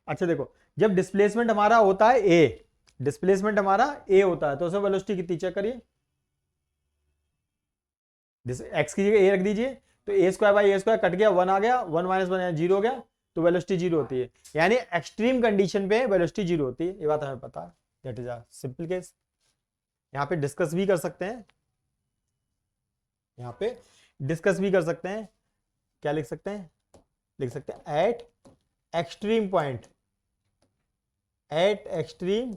अच्छा देखो, जब डिस्प्लेसमेंट हमारा होता है ए, डिस्प्लेसमेंट हमारा ए होता है तो उसे वेलोसिटी कितनी चेक करिए, एक्स की जगह ए रख दीजिए, तो A square by A square cut गया, 1 आ गया, 1 माइनस 1 जीरो हो गया, तो वेलोसिटी जीरो होती है। यानी एक्सट्रीम कंडीशन पे वेलोसिटी जीरो होती है, ये बात हमें पता है। That is a simple case. यहाँ पे डिस्कस भी कर सकते हैं, यहाँ पे डिस्कस भी कर सकते हैं। क्या लिख सकते हैं? लिख सकते हैं eight extreme point, eight extreme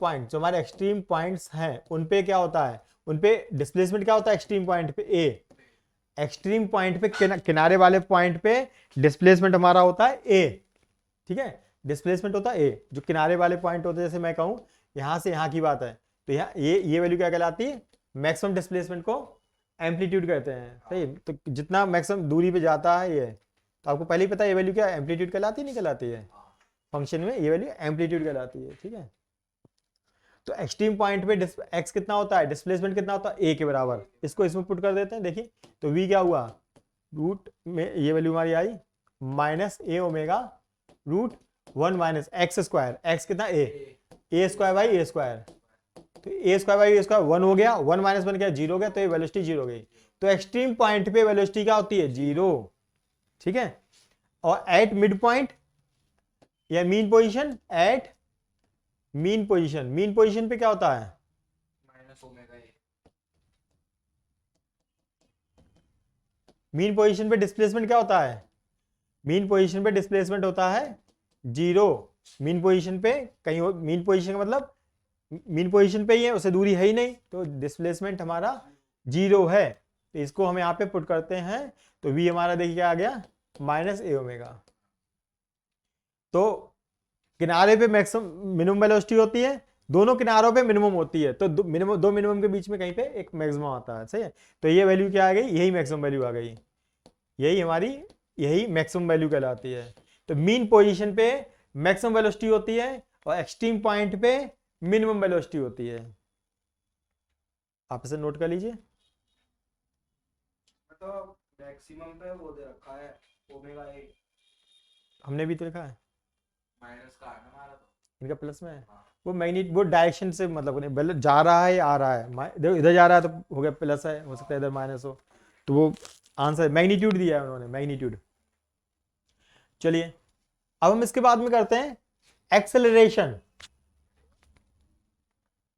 point, जो हमारे एक्सट्रीम पॉइंट्स हैं उन पे क्या होता है, उन पे डिस्प्लेसमेंट क्या होता है एक्सट्रीम पॉइंट पे ए, एक्सट्रीम पॉइंट पे किनारे वाले पॉइंट पे डिस्प्लेसमेंट हमारा होता है ए। ठीक है, डिस्प्लेसमेंट होता है ए, जो किनारे वाले पॉइंट होते हैं, जैसे मैं कहूं यहां से यहां की बात है, तो यहाँ ये वैल्यू क्या कहलाती है? मैक्सिमम डिस्प्लेसमेंट को एम्पलीट्यूड कहते हैं। सही, तो जितना मैक्सिमम दूरी पे जाता है ये, तो आपको पहले ही पता है ये वैल्यू क्या एम्पलीट्यूड कहलाती है, नहीं कहलाती है? फंक्शन में ये वैल्यू एम्पलीट्यूड कहलाती है। ठीक है, तो एक्सट्रीम पॉइंट पे एक्स कितना होता है, डिस्प्लेसमेंट कितना होता है? ए के बराबर। इसको इसमें पुट कर देते हैं, देखिए तो वी क्या हुआ, रूट में ये वैल्यू हमारी आई minus A omega root 1 minus X square, X कितना A square by A square, तो A square by A square 1 हो गया, 1 माइनस 1 क्या जीरो हो गया, तो ये वेलोसिटी जीरो हो गई। तो एक्सट्रीम पॉइंट पे वेलोसिटी क्या होती है? जीरो। ठीक है, और एट मिड पॉइंट या mean position, at mean position, mean position पे क्या होता है? Minus omega A. Mean position पे डिस्प्लेसमेंट क्या होता है? मीन पोजीशन पे डिस्प्लेसमेंट होता है जीरो। मीन पोजीशन पे कहीं मीन पोजीशन का मतलब मीन पोजीशन पे ही है, उससे दूरी है ही नहीं, तो डिस्प्लेसमेंट हमारा जीरो है। तो इसको हम यहाँ पे पुट करते हैं, तो वी हमारा देखिए क्या आ गया, माइनस ए ओमेगा। तो किनारे पे मैक्सिमम मिनिमम वेलोसिटी होती है, दोनों किनारों पे मिनिमम होती है, तो दो मिनिमम के बीच में कहीं पे एक मैक्सिमम आता है। सही है, तो ये वैल्यू क्या आ गई, यही मैक्सिमम वैल्यू आ गई, यही हमारी यही मैक्सिमम वैल्यू कहलाती है। तो मीन पोजीशन पे मैक्सिमम वेलोसिटी होती है और एक्सट्रीम पॉइंट पे मिनिमम वेलोसिटी होती है। आप इसे नोट कर लीजिए। तो मैक्सिमम पे वो दे रखा है ओमेगा ए, हमने भी तो लिखा है, माइनस का है ना हमारा, तो इनका प्लस में है। हाँ। वो वो डायरेक्शन से मतलब नहीं, बल्कि जा रहा है या आ रहा है, देखो इधर जा रहा है तो हो गया प्लस है, हो सकता है इधर माइनस हो, तो वो आंसर मैग्नीट्यूड दिया है उन्होंने, मैग्नीट्यूड। चलिए अब हम इसके बाद में करते हैं acceleration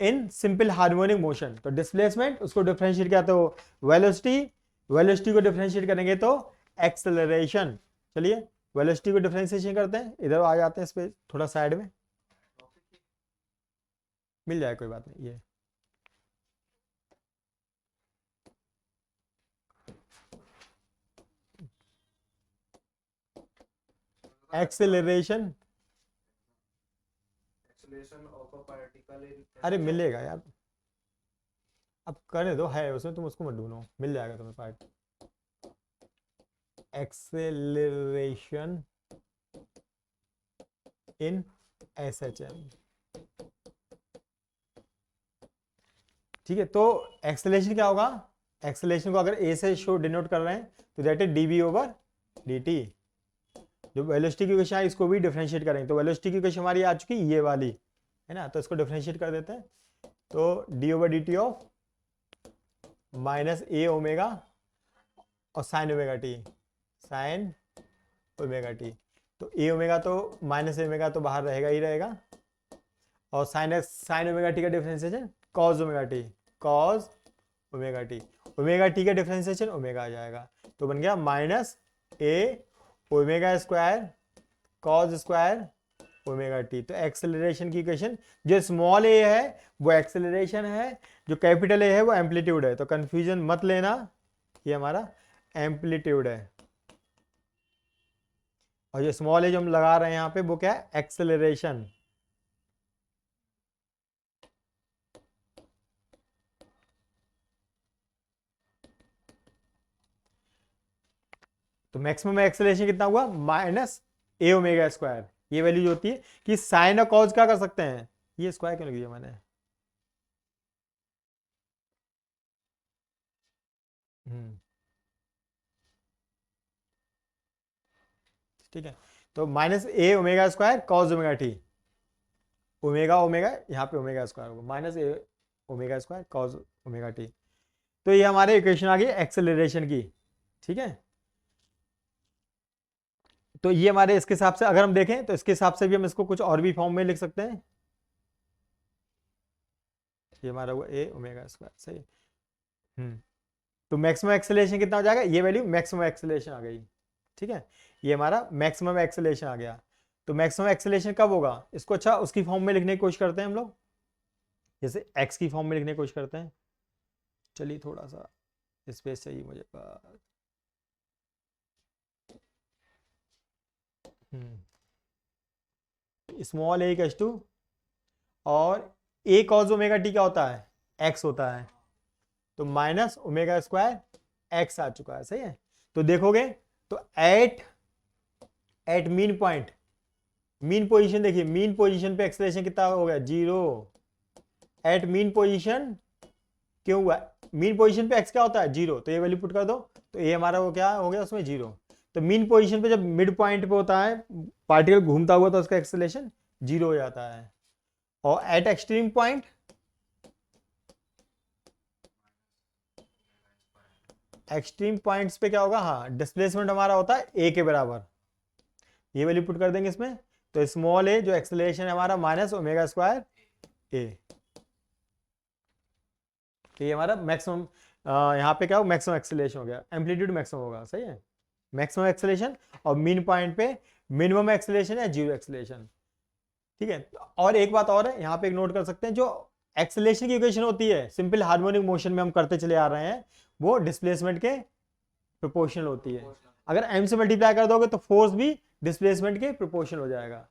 in simple harmonic motion. तो डिस्प्लेसमेंट उसको डिफरेंशिएट क्या, तो वेलोसिटी, वेलोसिटी को डिफरेंशिएट करेंगे तो एक्सेलरेशन। चलिए वेलोसिटी को डिफरेंशिएशन करते हैं, इधर आ जाते हैं इस पे थोड़ा साइड में, मिल जाए कोई बात नहीं। ये acceleration, acceleration of a particle in, अरे मिलेगा यार, अब करने दो, है उसमें, तुम उसको मत ढूंढो, मिल जाएगा तुम्हें पार्ट। Acceleration in SHM. ठीक है, तो एक्सेलरेशन क्या होगा, एक्सेलरेशन को अगर ए से शो डिनोट कर रहे हैं तो that is dv over dt। जो वेलोसिटी की इक्वेशन है इसको भी डिफरेंशिएट करेंगे, तो वेलोसिटी की इक्वेशन हमारी आ चुकी ये वाली है ना, तो इसको डिफरेंशिएट कर देते हैं, तो D over D T of minus A omega और sine omega T, sine omega T, तो ए ओमेगा तो माइनस ओमेगा तो बाहर रहेगा ही रहेगा, और साइन ओमेगा टी का differentiation cos omega T, cos omega T का डिफरेंशिएशन ओमेगा आ जाएगा, तो बन गया minus A omega square cos square omega T. तो एक्सेलरेशन की इक्वेशन, जो स्मॉल ए है वो एक्सेलरेशन है, जो कैपिटल ए है वो एम्पलीट्यूड है, तो कंफ्यूजन मत लेना, ये हमारा एम्पलीट्यूड है, और जो स्मॉल ए जो हम लगा रहे हैं यहाँ पे वो क्या है, एक्सेलरेशन। तो मैक्सिमम एक्सेलरेशन कितना हुआ, माइनस ए ओमेगा स्क्वायर, ये वैल्यू जो होती है कि साइन और कॉज क्या कर सकते हैं, ये स्क्वायर क्यों लिख दिया मैंने, ठीक है। तो minus A omega square cos omega T, omega omega यहाँ पे ओमेगा स्क्वायर होगा, minus A omega square cos omega T. तो ये हमारे इक्वेशन आ गई एक्सेलरेशन की, ठीक है। तो ये हमारे इसके हिसाब से अगर हम देखें तो इसके हिसाब से भी हम इसको कुछ और भी फॉर्म में लिख सकते हैं, ये हमारा हुआ ए ओमेगा स्क्वायर, सही। तो मैक्सिमम एक्सेलरेशन कितना हो जाएगा, ये वैल्यू मैक्सिमम एक्सेलरेशन आ गई, ठीक है। ये हमारा मैक्सिमम एक्सेलरेशन आ गया। तो मैक्सिमम एक्सेलरेशन कब होगा, इसको अच्छा उसकी फॉर्म में लिखने की कोशिश करते हैं हम लोग, जैसे एक्स की फॉर्म में लिखने की कोशिश करते हैं। चलिए थोड़ा सा स्पेस चाहिए मुझे, स्मॉल ए इक्वल्स टू, और ए कॉज ओमेगा टी क्या होता है, एक्स होता है, तो माइनस ओमेगा स्क्वायर एक्स आ चुका है, सही है। तो देखोगे तो at mean point, mean position देखिए, मीन पोजीशन पे एक्सेलरेशन कितना हो गया, 0। एट मीन पोजीशन क्यों हुआ, मीन पोजीशन पे एक्स क्या होता है, 0, तो ये वैल्यू पुट कर दो, तो ये हमारा वो क्या हो गया उसमें 0। तो मीन पोजीशन पे जब मिड पॉइंट पे होता है पार्टिकल घूमता हुआ तो उसका एक्सेलरेशन 0 हो जाता है। और eight extreme point, extreme points पे क्या होगा, हाँ डिस्प्लेसमेंट हमारा होता है ए के बराबर, ये वैल्यू पुट कर देंगे इसमें। तो स्मॉल ए जो एक्सेलरेशन है हमारा माइनस ओमेगा स्क्वायर ए, तो ये हमारा मैक्सिमम, यहाँ पे क्या हो मैक्सिमम एक्सेलरेशन हो गया, एम्पलीट्यूड मैक्सिमम होगा, सही है। मैक्सिमम एक्सेलरेशन और मीन पॉइंट पे मिनिमम एक्सेलरेशन या जीरो एक्सेलरेशन, ठीक है। और एक बात और है यहाँ पे एक नोट कर सकते हैं, जो एक्सेलरेशन की इक्वेशन होती है सिंपल हार्मोनिक मोशन में हम करते चले आ रहे हैं, वो डिस्प्लेसमेंट के प्रोपोर्शनल होती है। अगर m से मल्टीप्लाई कर दोगे तो फोर्स भी डिस्प्लेसमेंट के प्रोपोर्शनल हो जाएगा।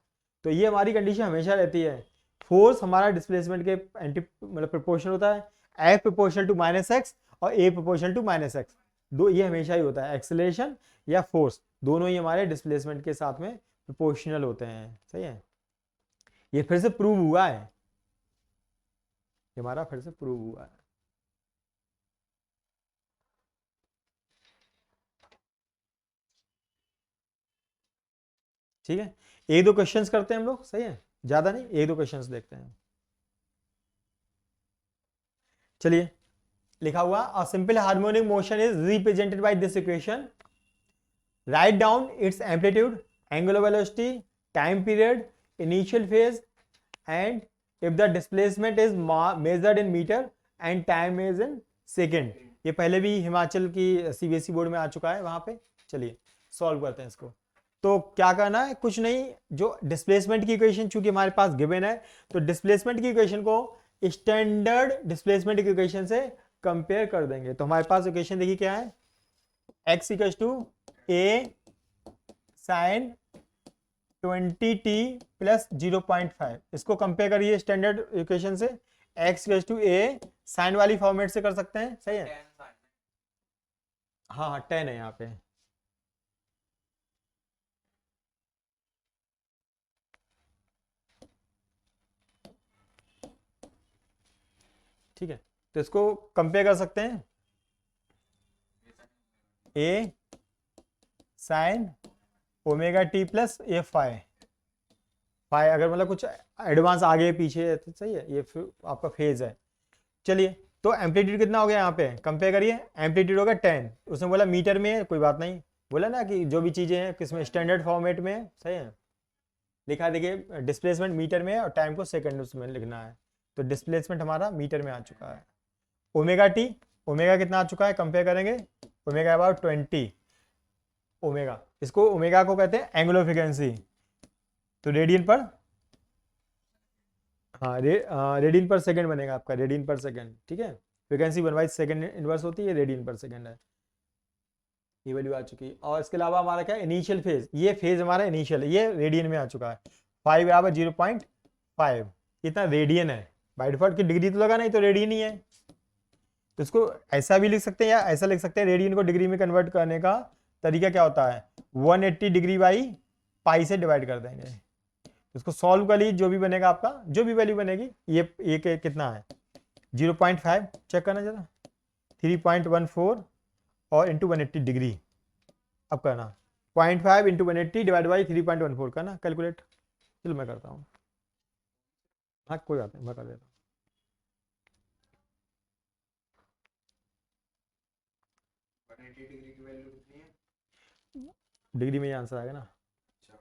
तो ये हमारी कंडीशन हमेशा रहती है, फोर्स हमारा डिस्प्लेसमेंट के एंटी मतलब प्रोपोर्शनल होता है, F proportional to minus x और A proportional to minus x, दो ये हमेशा ही होता है, एक्सेलरेशन या फोर्स दोनों ही हमारे डिस्प्लेसमेंट के साथ में प्रोपोर्शनल होते हैं, सही है। ये फिर से प्रूव हुआ है, ये हमारा फिर से प्रूव हुआ है। ठीक है, एक दो क्वेश्चंस करते हैं हम लोग, सही है, ज्यादा नहीं, एक दो क्वेश्चंस देखते हैं। चलिए, लिखा हुआ a simple harmonic motion is represented by this equation, write down its amplitude, angular velocity, time period, initial phase, and if the displacement is measured in metre and time is in second. ये पहले भी हिमाचल की CBSE board में आ चुका है वहां पे। चलिए सॉल्व करते हैं इसको। तो क्या करना है, कुछ नहीं, जो डिस्प्लेसमेंट की इक्वेशन चूंकि हमारे पास गिवन है, तो डिस्प्लेसमेंट की इक्वेशन को स्टैंडर्ड डिस्प्लेसमेंट की इक्वेशन से कंपेयर कर देंगे। तो हमारे पास इक्वेशन देखिए क्या है, x equals to a sine 20t plus 0.5, इसको कंपेयर करिए स्टैंडर्ड इक्वेशन से, x equals to a sine वाली फॉर्मेट से कर सकते हैं, सही है। हाँ हाँ 10 है यहाँ पे, ठीक है। तो इसको कंपेयर कर सकते हैं, ए साइन ओमेगा टी प्लस ए फाई, फाई अगर मतलब कुछ एडवांस आगे पीछे है तो सही है, ये आपका फेज है। चलिए, तो एम्पलीट्यूड कितना हो गया यहाँ पे, कंपेयर करिए, एम्पलीट्यूड होगा 10, उसने बोला मीटर में है, कोई बात नहीं, बोला ना कि जो भी चीज़ें हैं किसमें स्टैंडर्ड फॉर्मेट में है, सही है। लिखा देखिए डिस्प्लेसमेंट मीटर में है और टाइम को सेकंड में लिखना है, तो डिस्प्लेसमेंट हमारा मीटर में आ चुका है। ओमेगा टी, ओमेगा कितना आ चुका है, कंपेयर करेंगे, ओमेगा अबाउट 20 ओमेगा, इसको ओमेगा को कहते हैं एंगुलर फ्रीक्वेंसी, तो रेडियन पर, हाँ रेडियन पर सेकंड बनेगा आपका, रेडियन पर सेकंड, ठीक है। फ्रीक्वेंसी 1/2 इनवर्स होती है, रेडियन पर सेकंड है, ये वैल्यू आ चुकी है। और इसके अलावा हमारा क्या है, इनिशियल फेज, ये फेज हमारा इनिशियल है, ये रेडियन में आ चुका है, 5 बराबर 0.5, इतना रेडियन है, बाय डिफॉल्ट की डिग्री तो लगा नहीं, तो रेडियन ही है। तो इसको ऐसा भी लिख सकते हैं या ऐसा लिख सकते हैं, रेडियन को डिग्री में कन्वर्ट करने का तरीका क्या होता है, 180 डिग्री बाई पाई से डिवाइड कर देंगे, इसको सॉल्व कर लीजिए, जो भी बनेगा आपका, जो भी वैल्यू बनेगी, ये कितना है 0.5 चेक करना जरा, 3.14 और इंटू 180 डिग्री। अब करना 0.5 इंटू 180 डिवाइड बाई 3.14 करना कैलकुलेट। चलो मैं करता हूँ, हाँ कोई बात नहीं मैं कर देता हूँ। डिग्री की वैल्यू कितनी है? डिग्री में ये आंसर आएगा ना, अच्छा,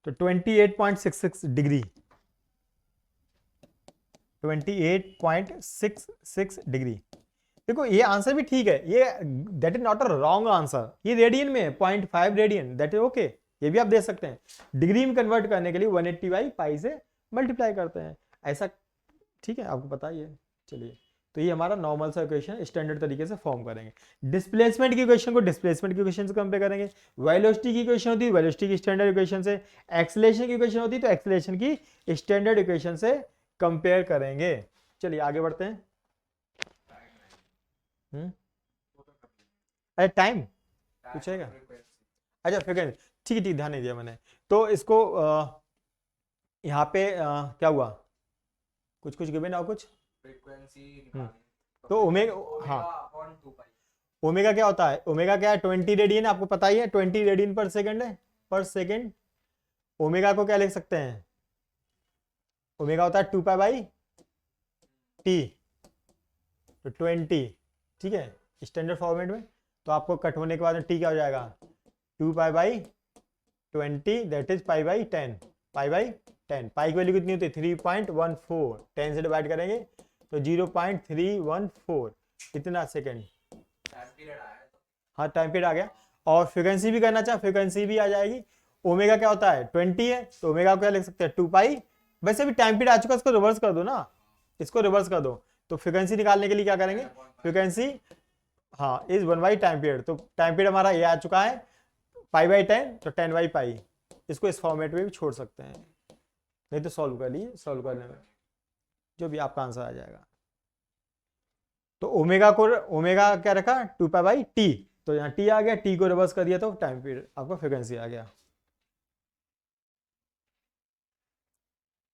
तो 28.66 डिग्री, 28.66 डिग्री। देखो ये आंसर भी ठीक है, ये that is not a wrong answer, ये रेडियन में है 0.5 रेडियन, दैट इज ओके, ये भी आप दे सकते हैं। डिग्री में कन्वर्ट करने के लिए 180 बाई पाई से मल्टीप्लाई करते हैं ऐसा, ठीक है आपको पता ही है। चलिए, तो ये हमारा नॉर्मल सा इक्वेशन स्टैंडर्ड तरीके से फॉर्म करेंगे। डिस्प्लेसमेंट की इक्वेशन को डिस्प्लेसमेंट की इक्वेशन से कंपेयर करेंगे, वेलोसिटी की इक्वेशन होती है वेलोसिटी की स्टैंडर्ड इक्वेशन से, एक्सेलरेशन की इक्वेशन होती है तो एक्सेलरेशन की स्टैंडर्ड इक्वेशन से कंपेयर करेंगे। चलिए आगे बढ़ते हैं। अरे टाइम पूछेगा, अच्छा फ्रीक्वेंसी, ठीक है ठीक, ध्यान नहीं दिया मैंने। तो इसको यहाँ पे क्या हुआ, कुछ कुछ गिवन और कुछ फ्रीक्वेंसी तो ओमेगा, हाँ ओमेगा क्या होता है, ओमेगा क्या है 20 रेडियन, आपको पता ही है 20 रेडियन पर सेकंड है, पर सेकंड। ओमेगा को क्या लिख सकते हैं, ओमेगा होता है 2 पाई बाई टी, तो 20, ठीक है स्टैंडर्ड फॉर्मेट में। तो आपको कट होने के बाद में टी क्या हो जाएगा 2 pi by 20, that is pi by 10, pi by 10। पाई की वैल्यू कितनी होती है 3.14, 10 से डिवाइड करेंगे तो 0.314 इतना सेकंड, हाँ टाइम पीरियड आ गया। और फ्रीक्वेंसी भी करना चाहे फ्रीक्वेंसी भी आ जाएगी। ओमेगा क्या होता है 20 है, तो ओमेगा को क्या लिख सकते हैं 2 पाई, वैसे भी टाइम पीरियड आ चुका है, इसको रिवर्स कर दो ना, इसको रिवर्स कर दो। तो फ्रीक्वेंसी निकालने के लिए क्या करेंगे, फ्रीक्वेंसी हाँ इज 1 बाई टाइम पीरियड, तो टाइम पीरियड हमारा ये आ चुका है पाई बाई 10, तो 10 बाई पाई, इसको इस फॉर्मेट में भी छोड़ सकते हैं, नहीं तो सॉल्व कर लीजिए, सॉल्व करने में जो भी आपका आंसर आ जाएगा। तो ओमेगा को, ओमेगा क्या रखा 2 पाई बाई टी, तो यहाँ टी आ गया, टी को रिवर्स कर दिया तो टाइम पीरियड आपका फ्रीक्वेंसी आ गया।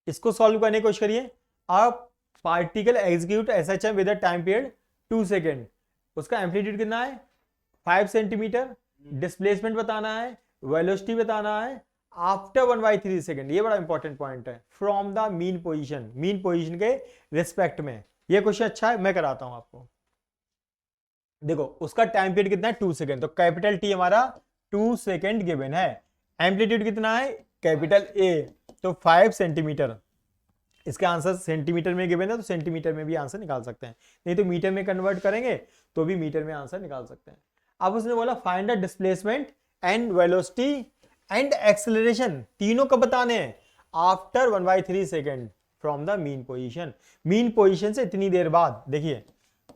इसको सॉल्व करने की कोशिश करिए आप, particle execute SHM with a time period 2 second, उसका एम्पलीट्यूड कितना है 5 सेंटीमीटर, डिस्प्लेसमेंट बताना है, वेलोसिटी बताना है आफ्टर 1/3 सेकेंड, ये बड़ा इंपॉर्टेंट पॉइंट है, from the mean position, mean position के रिस्पेक्ट में। ये क्वेश्चन अच्छा है, मैं कराता हूं आपको। देखो उसका टाइम पीरियड कितना है 2 सेकेंड, तो कैपिटल टी हमारा 2 सेकेंड गिवन है, एम्पलीट्यूड कितना है कैपिटल ए तो 5 सेंटीमीटर, इसका आंसर सेंटीमीटर में गिवन है तो सेंटीमीटर में भी आंसर निकाल सकते हैं, नहीं तो मीटर में कन्वर्ट करेंगे तो भी मीटर में आंसर निकाल सकते हैं। अब उसने बोला find the displacement and velocity and acceleration, तीनों कब बताने हैं after 1/3 second from the mean position, mean position से इतनी देर बाद। देखिए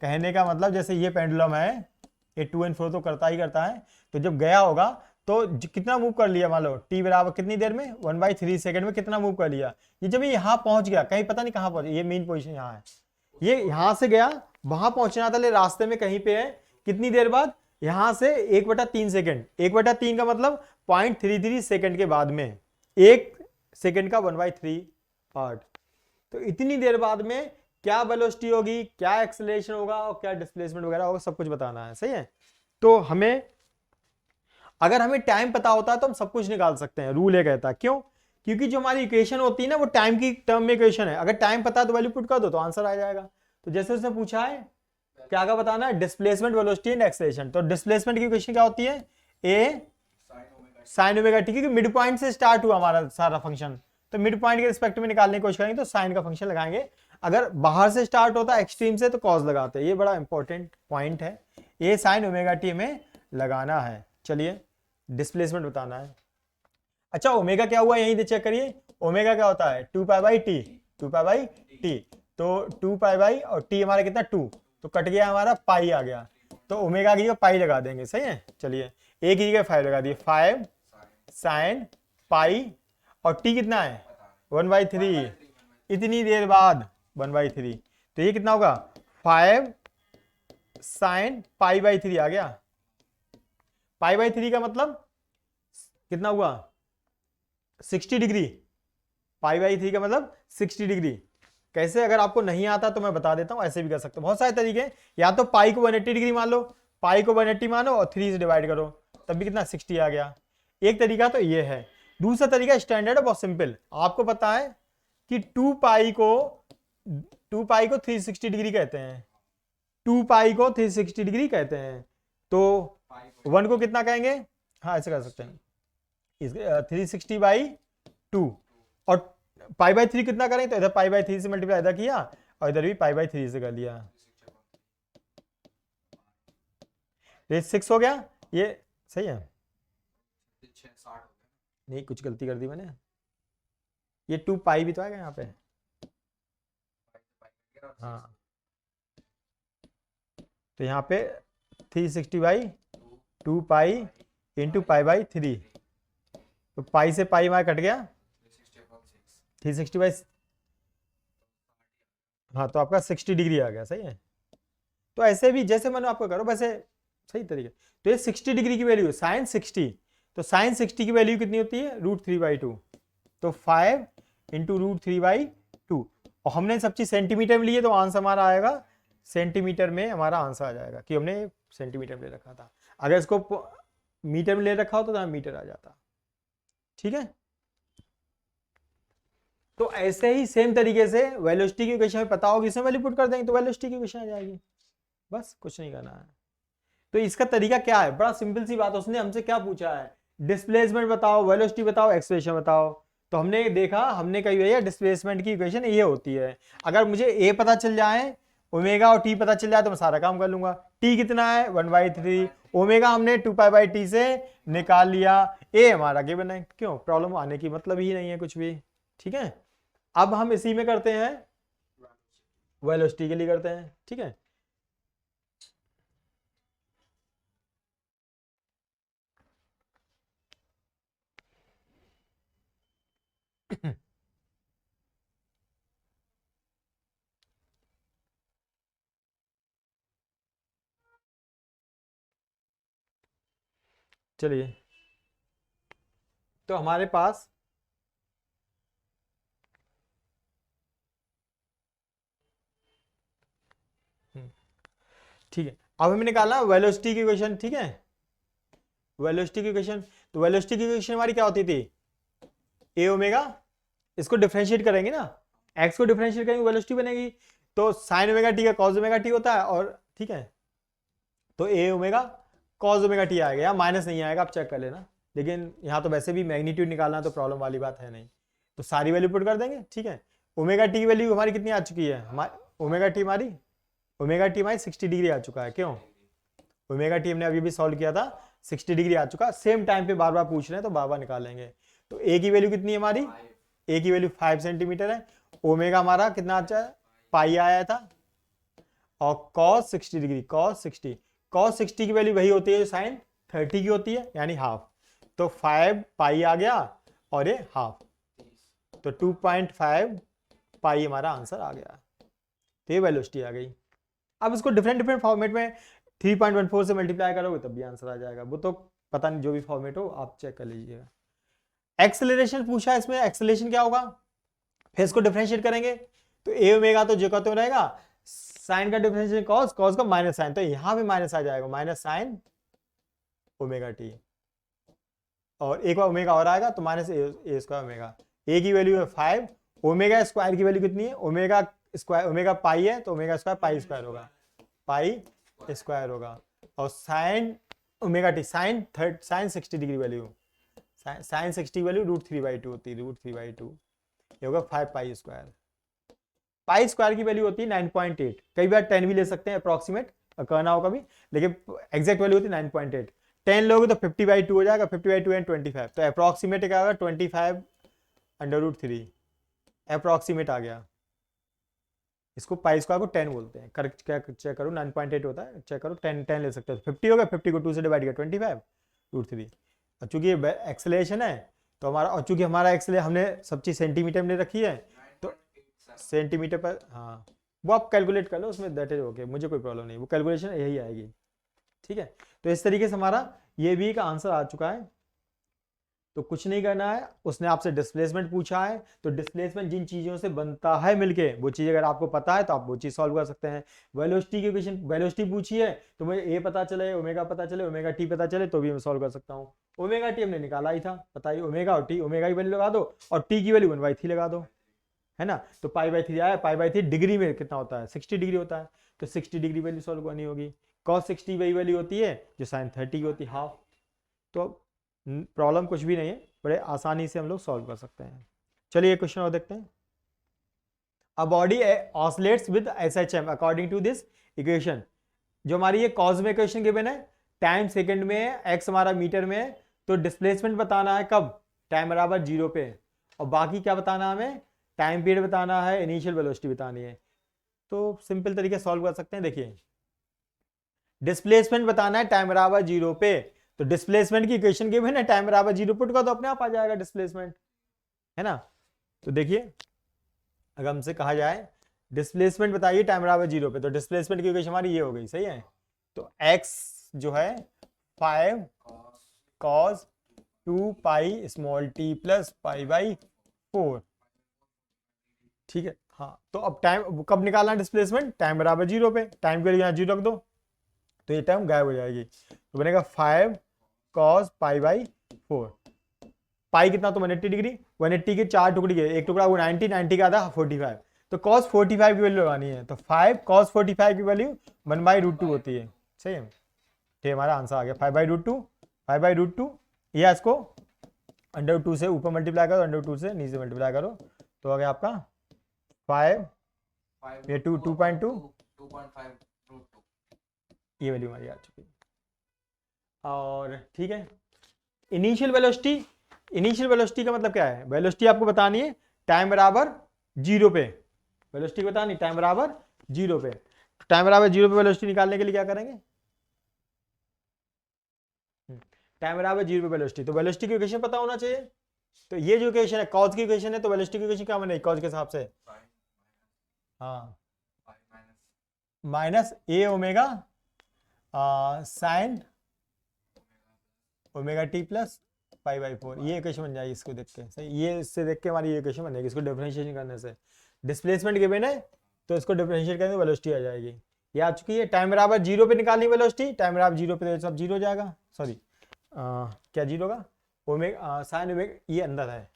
कहने का मतलब जैसे ये पेंडुलम है, ये टू एंड फ्रो तो करता ही करता है, तो जब गया होगा तो कितना मूव कर लिया, मान लो टी बराबर कितनी देर में 1/3 सेकंड में कितना मूव कर लिया, ये जब ये यहाँ पहुंच गया, कहीं पता नहीं कहाँ पहुंच, ये मेन पोजीशन यहाँ है, ये यहाँ से गया वहां पहुंचना था, ले रास्ते में कहीं पे है, कितनी देर बाद, यहां से 1/3 सेकंड, 1/3 का मतलब 0.33 सेकंड के बाद में, एक सेकंड का 1/3 पार्ट, तो इतनी देर बाद में क्या वेलोसिटी होगी, क्या एक्सेलरेशन होगा और क्या डिस्प्लेसमेंट वगैरह होगा, सब कुछ बताना है, सही है। तो हमें, अगर हमें टाइम पता होता है तो हम सब कुछ निकाल सकते हैं, रूल ये कहता है, क्यों, क्योंकि जो हमारी इक्वेशन होती है ना वो टाइम की टर्म में इक्वेशन है, अगर टाइम पता है तो वैल्यू पुट कर दो तो आंसर आ जाएगा। तो जैसे उसने पूछा है क्या क्या बताना है, डिस्प्लेसमेंट वेलोसिटी एंड एक्सेलरेशन, तो डिस्प्लेसमेंट की इक्वेशन क्या होती है ए साइन ओमेगा टी, क्योंकि मिड पॉइंट से स्टार्ट हुआ हमारा सारा फंक्शन, तो मिड पॉइंट के रिस्पेक्ट में निकालने की कोशिश करेंगे तो साइन का फंक्शन लगाएंगे, अगर बाहर से स्टार्ट होता है एक्सट्रीम से तो कॉस लगाते हैं, ये बड़ा इंपॉर्टेंट पॉइंट है, ये साइन ओमेगा टी में लगाना है। चलिए डिस्प्लेसमेंट बताना है। अच्छा ओमेगा क्या हुआ यहीं से चेक करिए, ओमेगा क्या होता है 2 pi by T, 2 pi by T, तो 2 पाई बाई और टी हमारा कितना 2, तो कट गया हमारा पाई आ गया, तो ओमेगा की जगह पाई लगा देंगे, सही है। चलिए एक की जगह 5 लगा दिए, 5 साइन पाई, और टी कितना है 1/3, इतनी देर बाद 1/3, तो ये कितना होगा 5 साइन पाई बाई 3 आ गया, पाई बाई 3 का मतलब कितना हुआ 60 डिग्री, पाई बाई 3 का मतलब 60 डिग्री। कैसे, अगर आपको नहीं आता तो मैं बता देता हूं, ऐसे भी कर सकते हो, बहुत सारे तरीके हैं। या तो पाई को 180 डिग्री मान लो, पाई को 180 मानो और 3 से डिवाइड करो, तब भी कितना 60 आ गया। एक तरीका तो ये है। दूसरा तरीका स्टैंडर्ड है, बहुत सिंपल, आपको पता है कि 2 पाई को 360 डिग्री कहते हैं, 2 पाई को 360 डिग्री कहते हैं, तो 1 को कितना कहेंगे, हाँ ऐसे कर सकते हैं, 360 बाई 2, और पाई बाई 3 कितना करें, तो इधर पाई बाई 3 से मल्टीप्लाई इधर किया और इधर भी पाई बाई 3 से कर लिया, ये 6 हो गया। ये सही है, नहीं कुछ गलती कर दी मैंने, ये 2 पाई भी तो आएगा यहाँ पे, हाँ तो यहाँ पे 360 by 2 pi into pi by 3, तो पाई से पाई हमारा कट गया, 360 बाई, हाँ तो आपका 60 डिग्री आ गया, सही है। तो ऐसे भी जैसे मैंने आपको करो वैसे सही तरीके। तो ये 60 डिग्री की वैल्यू है साइन 60, तो साइन 60 की वैल्यू कितनी होती है, √3/2, तो 5 इंटू √3/2, और हमने सब चीज सेंटीमीटर में लिए तो आंसर हमारा आएगा सेंटीमीटर में, हमारा आंसर आ जाएगा कि हमने सेंटीमीटर में ले रखा था। अगर इसको मीटर में ले रखा हो तो मीटर आ जाता। ठीक है, तो ऐसे ही सेम तरीके से वेलोसिटी की इक्वेशन पता होगी, इसमें वैल्यू पुट कर देंगे तो वेलोसिटी की इक्वेशन आ जाएगी, बस कुछ नहीं करना है। तो इसका तरीका क्या है, बड़ा सिंपल सी बात, उसने हमसे क्या पूछा है, डिस्प्लेसमेंट बताओ, वेलोसिटी बताओ, एक्सेलरेशन बताओ, तो हमने देखा, हमने कही भैया डिस्प्लेसमेंट की इक्वेशन ये होती है, अगर मुझे ए पता चल जाए, ओमेगा और टी पता चल जाए तो मैं सारा काम कर लूंगा। टी कितना है 1/3, ओमेगा हमने 2π/t से निकाल लिया, ए हमारा गिवन है, क्यों प्रॉब्लम आने की मतलब ही नहीं है कुछ भी। ठीक है, अब हम इसी में करते हैं, वेलोसिटी के लिए करते हैं। ठीक है, चलिए, तो हमारे पास ठीक है, अब हमें निकालना वेलोसिटी की इक्वेशन। ठीक है, वेलोसिटी की इक्वेशन, तो वेलोसिटी की इक्वेशन हमारी क्या होती थी, ए ओमेगा, इसको डिफरेंशिएट करेंगे ना, एक्स को डिफरेंशिएट करेंगे वेलोसिटी बनेगी, तो साइन ओमेगा टी का कॉस ओमेगा टी होता है, और ठीक है, तो A omega cos omega T आएगा, यहाँ माइनस नहीं आएगा, आप चेक कर लेना, लेकिन यहाँ तो वैसे भी मैग्नीट्यूड निकालना तो प्रॉब्लम वाली बात है नहीं, तो सारी वैल्यू पुट कर देंगे। ठीक है, ओमेगा टी की वैल्यू हमारी कितनी आ चुकी है, हमारी ओमेगा टी हमारी 60 डिग्री आ चुका है, क्यों, ओमेगा टी हमने अभी भी सॉल्व किया था, 60 डिग्री आ चुका, सेम टाइम पे बार बार पूछ रहे हैं तो बार बार निकाल लेंगे। तो ए की वैल्यू कितनी है हमारी, ए की वैल्यू 5 सेंटीमीटर है, ओमेगा हमारा कितना आता है, पाई आया था, और cos 60 डिग्री, cos 60 की वैल्यू वही होती है जो साइन 30 की होती है, यानी हाफ, तो 5 पाई आ गया और ये हाफ, तो 2.5 पाई हमारा आंसर आ गया, तो ये वेलोसिटी आ गई। अब इसको डिफरेंट फॉर्मेट में 3.14 से मल्टीप्लाई करोगे तब भी आंसर आ जाएगा, वो तो पता नहीं, जो भी फॉर्मेट हो आप चेक कर लीजिएगा। एक्सेलरेशन पूछा है, इसमें एक्सेलरेशन क्या होगा, फिर इसको डिफरेंशिएट करेंगे, तो ए ओमेगा तो जो कहते हो रहेगा, साइन का डिफरेंशिएशन कॉस, कॉस का माइनस साइन, तो यहां भी माइनस आ जाएगा, माइनस साइन ओमेगा टी, और एक बार ओमेगा और आएगा तो माइनस ए स्क्वायर ओमेगा, ए की वैल्यू है 5, ओमेगा स्क्वायर की वैल्यू कितनी है, ओमेगा स्क्वायर, ओमेगा पाई है तो ओमेगा स्क्वायर पाई स्क्वायर होगा, पाई स्क्वायर होगा, और sine omega T, sine 60 degree value, sine 60 value √3/2 होती है, √3/2 ये होगा 5 पाई स्क्वायर, पाई स्क्वायर की वैल्यू होती है 9.8, कई बार 10 भी ले सकते हैं अप्रोक्सीमेट करना होगा भी, लेकिन एग्जैक्ट वैल्यू होती है 9.8, 10 लोगे तो 50/2 हो जाएगा, 50/2 एंड 25, तो अप्रोक्सीमेट क्या होगा 25/√3, अप्रोक्सीमेट आ गया, इसको पाई स्क्वायर को 10 बोलते हैं, करेक्ट क्या चेक करो, 9.8 होता है, चेक करो 10 ले सकते हो, 50 हो गया, 50 को 2 से डिवाइड किया 25/√3, और चूंकि ये एक्सेलरेशन है तो हमारा, और चूंकि हमारा एक्सेलरेशन हमने सब चीज सेंटीमीटर में रखी है तो सेंटीमीटर पर, हाँ वो आप कैलकुलेट कर लो उसमें, दैट इज ओके, मुझे कोई प्रॉब्लम नहीं, वो कैलकुलेशन यही आएगी। ठीक है, तो इस तरीके से हमारा ये भी एक आंसर आ चुका है, तो कुछ नहीं करना है, उसने आपसे डिस्प्लेसमेंट पूछा है, तो डिस्प्लेसमेंट जिन चीजों से बनता है मिलके, वो चीज अगर आपको पता है तो आप वो चीज सॉल्व कर सकते हैं। वेलोसिटी की इक्वेशन, वेलोसिटी पूछी है तो मुझे ए पता चले, ओमेगा पता चले, ओमेगा टी पता चले, तो भी मैं सॉल्व कर सकता हूँ। ओमेगा टी हमने निकाला ही था, बताइए ओमेगा और टी, ओमेगा की वैल्यू लगा दो और टी की वैल्यू 1/3 लगा दो, है ना। तो पाई/3 आया, पाई/3 डिग्री में कितना होता है, 60 डिग्री होता है, तो 60 डिग्री वैल्यू सॉल्व करनी होगी। cos 60 वही वैल्यू होती है जो sin 30 की होती है, हाफ। तो प्रॉब्लम कुछ भी नहीं है, बड़े आसानी से हम लोग सॉल्व कर सकते हैं। चलिए क्वेश्चन और देखते हैं। A body oscillates with SHM according to this equation. जो हमारी ये कॉज में इक्वेशन गिवन है, टाइम सेकंड में है, एक्स हमारा मीटर में है, तो डिस्प्लेसमेंट बताना है कब, टाइम बराबर 0 पे, और बाकी क्या बताना है हमें, टाइम पीरियड बताना है, इनिशियल वेलोसिटी बतानी है। तो सिंपल तरीके सॉल्व कर सकते हैं। देखिए डिस्प्लेसमेंट बताना है टाइम बराबर 0 पे, तो डिस्प्लेसमेंट की इक्वेशन गिवन है, टाइम बराबर 0 पुट कर दो, अपने आप आ जाएगा डिस्प्लेसमेंट, है ना। तो देखिए अगर हमसे कहा जाए डिस्प्लेसमेंट बताइए टाइम बराबर 0 पे, तो डिस्प्लेसमेंट की इक्वेशन हमारी ये हो गई, सही है। तो x जो है 5 cos 2 pi small t plus pi, ठीक है। हाँ तो अब टाइम कब निकालना डिस्प्लेसमेंट, टाइम बराबर 0 पे, टाइम के लिए यहाँ 0 रख दो तो ये टर्म गायब हो जाएगी, तो बनेगा 5 cos पाई/4। पाई कितना, तो 180 डिग्री, 180 के 4 टुकड़ी है, एक टुकड़ा वो 90, 90 का आधा 45, तो cos 45 की वैल्यू लगानी है, तो 5 cos 45 की वैल्यू 1/√2 होती है, सही है। ठीक, हमारा आंसर आ गया 5/√2, 5/√2, या इसको √2 से ऊपर मल्टीप्लाई करो, √2 से नीचे मल्टीप्लाई करो, तो आ गया आपका 5, ये 2.2, 2.5 ये वैल्यू हमारी आ चुकी है। और ठीक है, इनिशियल वेलोसिटी, इनिशियल वेलोसिटी का मतलब क्या है, वेलोसिटी आपको बतानी है टाइम बराबर 0 पे, वेलोसिटी बतानी टाइम बराबर 0 पे, टाइम बराबर 0 पे वेलोसिटी निकालने के लिए क्या करेंगे, टाइम बराबर 0 पे वेलोसिटी, तो वेलोसिटी की इक्वेशन पता होना चाहिए। तो ये जो इक्वेशन है कॉज की इक्वेशन है, तो वेलोसिटी की इक्वेशन क्या बनेगी कॉज के हिसाब से, हाँ minus A omega sine omega T plus pi, ये इक्वेशन बन जाएगी इसको देख के, सही, ये इससे देख के हमारी ये इक्वेशन बन जाएगी, इसको डिफरेंशिएशन करने से, डिस्प्लेसमेंट गिवन है तो इसको डिफरेंशिएट करने से वेलोसिटी आ जाएगी, ये आ चुकी है। टाइम बराबर 0 पे निकालनी वेलोसिटी, टाइम बराबर 0 पे तो सब 0 हो जाएगा, सॉरी क्या 0 होगा, ओमेगा साइन ओमेगा, ये अंदर है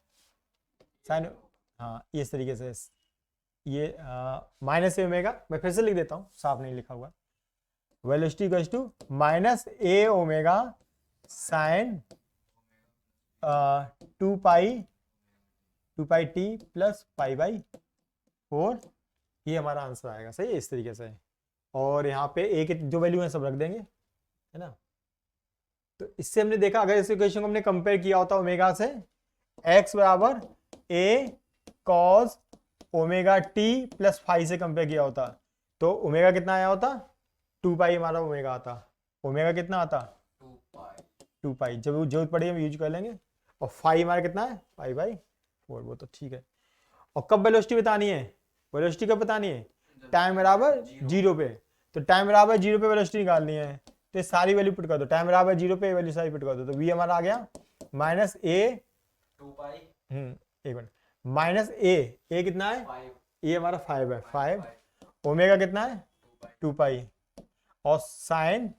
साइन, हाँ ये इस तरीके से, ये माइनस ए ओमेगा, मैं फिर से लिख देता हूँ, साफ नहीं लिखा हुआ, velocity equals to minus A omega sine 2 pi T plus pi, ये हमारा आंसर आएगा, सही है, इस तरीके से। और यहाँ पे ए के जो वैल्यू है सब रख देंगे, है ना। तो इससे हमने देखा अगर इस इक्वेशन को हमने कंपेयर किया होता ओमेगा से, x बराबर a cos omega T plus 5 से कंपेयर किया होता, तो ओमेगा कितना आया होता, 2 पाई हमारा ओमेगा आता, ओमेगा कितना आता 2 पाई, जब जरूरत पड़ी हम यूज कर लेंगे, और 5 हमारा कितना है पाई/4, वो तो ठीक है। और कब वेलोसिटी बतानी है, वेलोसिटी कब बतानी है, टाइम बराबर 0 पे, तो टाइम बराबर 0 पे वेलोसिटी निकालनी है, तो सारी वैल्यू पुट कर दो, टाइम बराबर 0 पे वैल्यू सारी पुट कर दो, तो v हमारा आ गया माइनस ए 2 पाई, एक मिनट, माइनस ए कितना है, ये हमारा 5 है, 5, ओमेगा कितना है 2 पाई, और साइन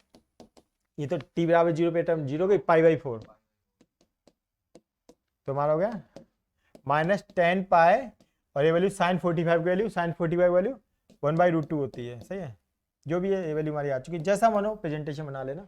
ये तो t बराबर 0 पे टर्म 0 गई पाई/4, तो हमारा हो गया माइनस 10 पाई, और ये वैल्यू साइन 45 की वैल्यू, साइन 45 वैल्यू 1/√2 होती है, सही है। जो भी है ये वैल्यू हमारी आ चुकी है, जैसा मानो प्रेजेंटेशन बना लेना।